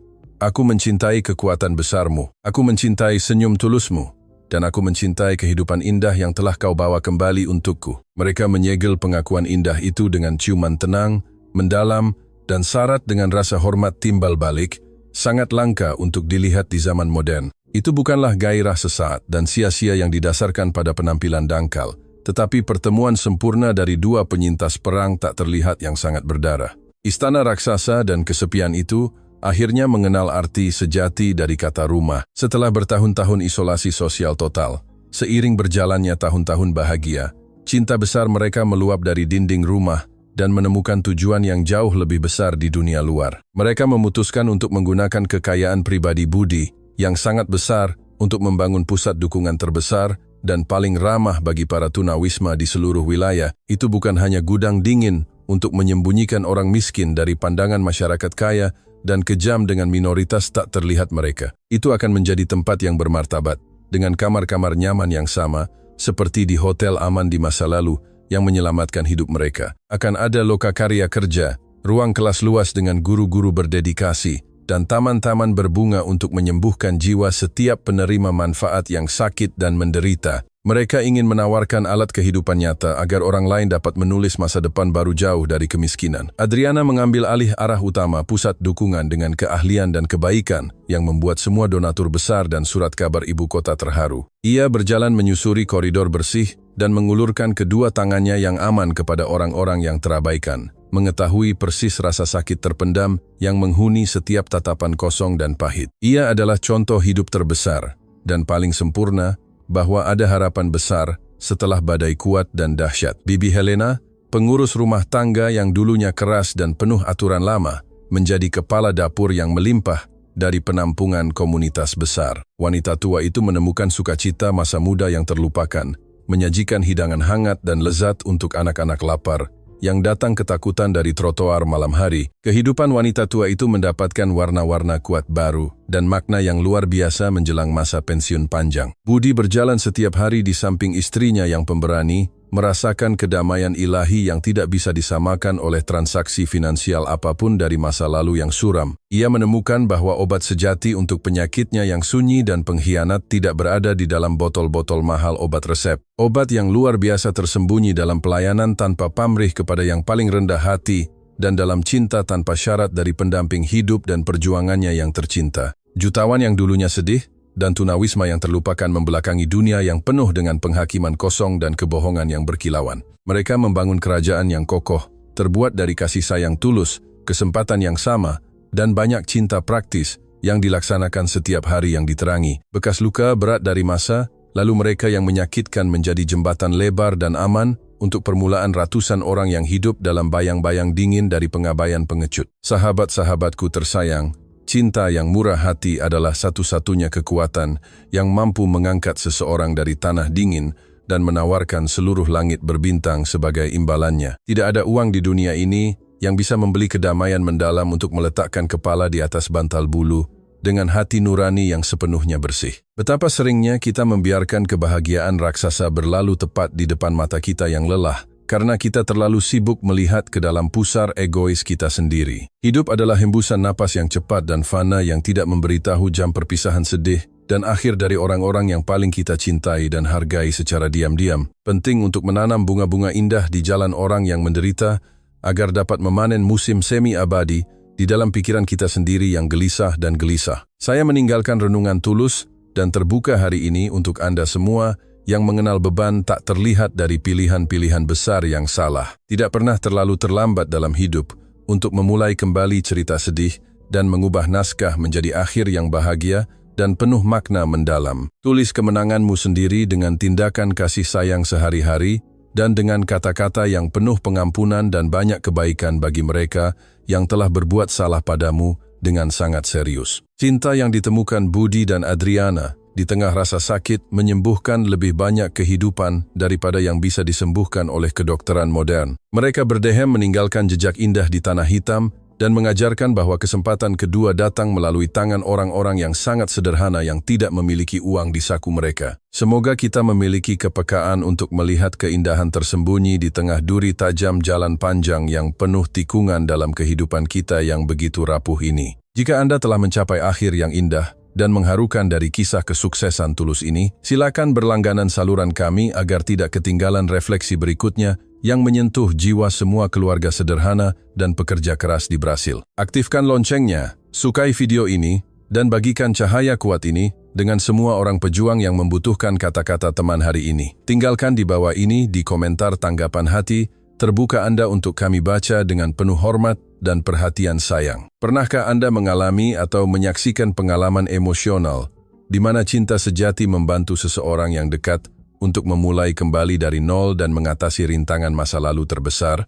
Aku mencintai kekuatan besarmu, aku mencintai senyum tulusmu, dan aku mencintai kehidupan indah yang telah kau bawa kembali untukku. Mereka menyegel pengakuan indah itu dengan ciuman tenang, mendalam, dan syarat dengan rasa hormat timbal balik, sangat langka untuk dilihat di zaman modern. Itu bukanlah gairah sesaat dan sia-sia yang didasarkan pada penampilan dangkal, tetapi pertemuan sempurna dari dua penyintas perang tak terlihat yang sangat berdarah. Istana raksasa dan kesepian itu akhirnya mengenal arti sejati dari kata rumah. Setelah bertahun-tahun isolasi sosial total, seiring berjalannya tahun-tahun bahagia, cinta besar mereka meluap dari dinding rumah dan menemukan tujuan yang jauh lebih besar di dunia luar. Mereka memutuskan untuk menggunakan kekayaan pribadi Budi yang sangat besar untuk membangun pusat dukungan terbesar dan paling ramah bagi para tunawisma di seluruh wilayah. Itu bukan hanya gudang dingin untuk menyembunyikan orang miskin dari pandangan masyarakat kaya dan kejam dengan minoritas tak terlihat mereka. Itu akan menjadi tempat yang bermartabat, dengan kamar-kamar nyaman yang sama, seperti di hotel aman di masa lalu yang menyelamatkan hidup mereka. Akan ada lokakarya kerja, ruang kelas luas dengan guru-guru berdedikasi, dan taman-taman berbunga untuk menyembuhkan jiwa setiap penerima manfaat yang sakit dan menderita. Mereka ingin menawarkan alat kehidupan nyata agar orang lain dapat menulis masa depan baru jauh dari kemiskinan. Adriana mengambil alih arah utama pusat dukungan dengan keahlian dan kebaikan yang membuat semua donatur besar dan surat kabar ibu kota terharu. Ia berjalan menyusuri koridor bersih dan mengulurkan kedua tangannya yang aman kepada orang-orang yang terabaikan, mengetahui persis rasa sakit terpendam yang menghuni setiap tatapan kosong dan pahit. Ia adalah contoh hidup terbesar dan paling sempurna bahwa ada harapan besar setelah badai kuat dan dahsyat. Bibi Helena, pengurus rumah tangga yang dulunya keras dan penuh aturan lama, menjadi kepala dapur yang melimpah dari penampungan komunitas besar. Wanita tua itu menemukan sukacita masa muda yang terlupakan, menyajikan hidangan hangat dan lezat untuk anak-anak lapar yang datang ketakutan dari trotoar malam hari. Kehidupan wanita tua itu mendapatkan warna-warna kuat baru dan makna yang luar biasa menjelang masa pensiun panjang. Budi berjalan setiap hari di samping istrinya yang pemberani, merasakan kedamaian ilahi yang tidak bisa disamakan oleh transaksi finansial apapun dari masa lalu yang suram. Ia menemukan bahwa obat sejati untuk penyakitnya yang sunyi dan pengkhianat tidak berada di dalam botol-botol mahal obat resep. Obat yang luar biasa tersembunyi dalam pelayanan tanpa pamrih kepada yang paling rendah hati dan dalam cinta tanpa syarat dari pendamping hidup dan perjuangannya yang tercinta. Jutawan yang dulunya sedih dan tunawisma yang terlupakan membelakangi dunia yang penuh dengan penghakiman kosong dan kebohongan yang berkilauan. Mereka membangun kerajaan yang kokoh, terbuat dari kasih sayang tulus, kesempatan yang sama, dan banyak cinta praktis yang dilaksanakan setiap hari yang diterangi. Bekas luka berat dari masa, lalu mereka yang menyakitkan menjadi jembatan lebar dan aman untuk permulaan ratusan orang yang hidup dalam bayang-bayang dingin dari pengabaian pengecut. Sahabat-sahabatku tersayang, cinta yang murah hati adalah satu-satunya kekuatan yang mampu mengangkat seseorang dari tanah dingin dan menawarkan seluruh langit berbintang sebagai imbalannya. Tidak ada uang di dunia ini yang bisa membeli kedamaian mendalam untuk meletakkan kepala di atas bantal bulu dengan hati nurani yang sepenuhnya bersih. Betapa seringnya kita membiarkan kebahagiaan raksasa berlalu tepat di depan mata kita yang lelah, karena kita terlalu sibuk melihat ke dalam pusar egois kita sendiri. Hidup adalah hembusan napas yang cepat dan fana yang tidak memberitahu jam perpisahan sedih dan akhir dari orang-orang yang paling kita cintai dan hargai secara diam-diam. Penting untuk menanam bunga-bunga indah di jalan orang yang menderita agar dapat memanen musim semi-abadi di dalam pikiran kita sendiri yang gelisah dan gelisah. Saya meninggalkan renungan tulus dan terbuka hari ini untuk Anda semua yang mengenal beban tak terlihat dari pilihan-pilihan besar yang salah. Tidak pernah terlalu terlambat dalam hidup untuk memulai kembali cerita sedih dan mengubah naskah menjadi akhir yang bahagia dan penuh makna mendalam. Tulis kemenanganmu sendiri dengan tindakan kasih sayang sehari-hari dan dengan kata-kata yang penuh pengampunan dan banyak kebaikan bagi mereka yang telah berbuat salah padamu dengan sangat serius. Cinta yang ditemukan Budi dan Adriana di tengah rasa sakit menyembuhkan lebih banyak kehidupan daripada yang bisa disembuhkan oleh kedokteran modern. Mereka berdehem meninggalkan jejak indah di tanah hitam dan mengajarkan bahwa kesempatan kedua datang melalui tangan orang-orang yang sangat sederhana yang tidak memiliki uang di saku mereka. Semoga kita memiliki kepekaan untuk melihat keindahan tersembunyi di tengah duri tajam jalan panjang yang penuh tikungan dalam kehidupan kita yang begitu rapuh ini. Jika Anda telah mencapai akhir yang indah dan mengharukan dari kisah kesuksesan Tulus ini, silakan berlangganan saluran kami agar tidak ketinggalan refleksi berikutnya yang menyentuh jiwa semua keluarga sederhana dan pekerja keras di Brasil. Aktifkan loncengnya, sukai video ini, dan bagikan cahaya kuat ini dengan semua orang pejuang yang membutuhkan kata-kata teman hari ini. Tinggalkan di bawah ini di komentar tanggapan hati, terbuka Anda untuk kami baca dengan penuh hormat dan perhatian sayang. Pernahkah Anda mengalami atau menyaksikan pengalaman emosional di mana cinta sejati membantu seseorang yang dekat untuk memulai kembali dari nol dan mengatasi rintangan masa lalu terbesar?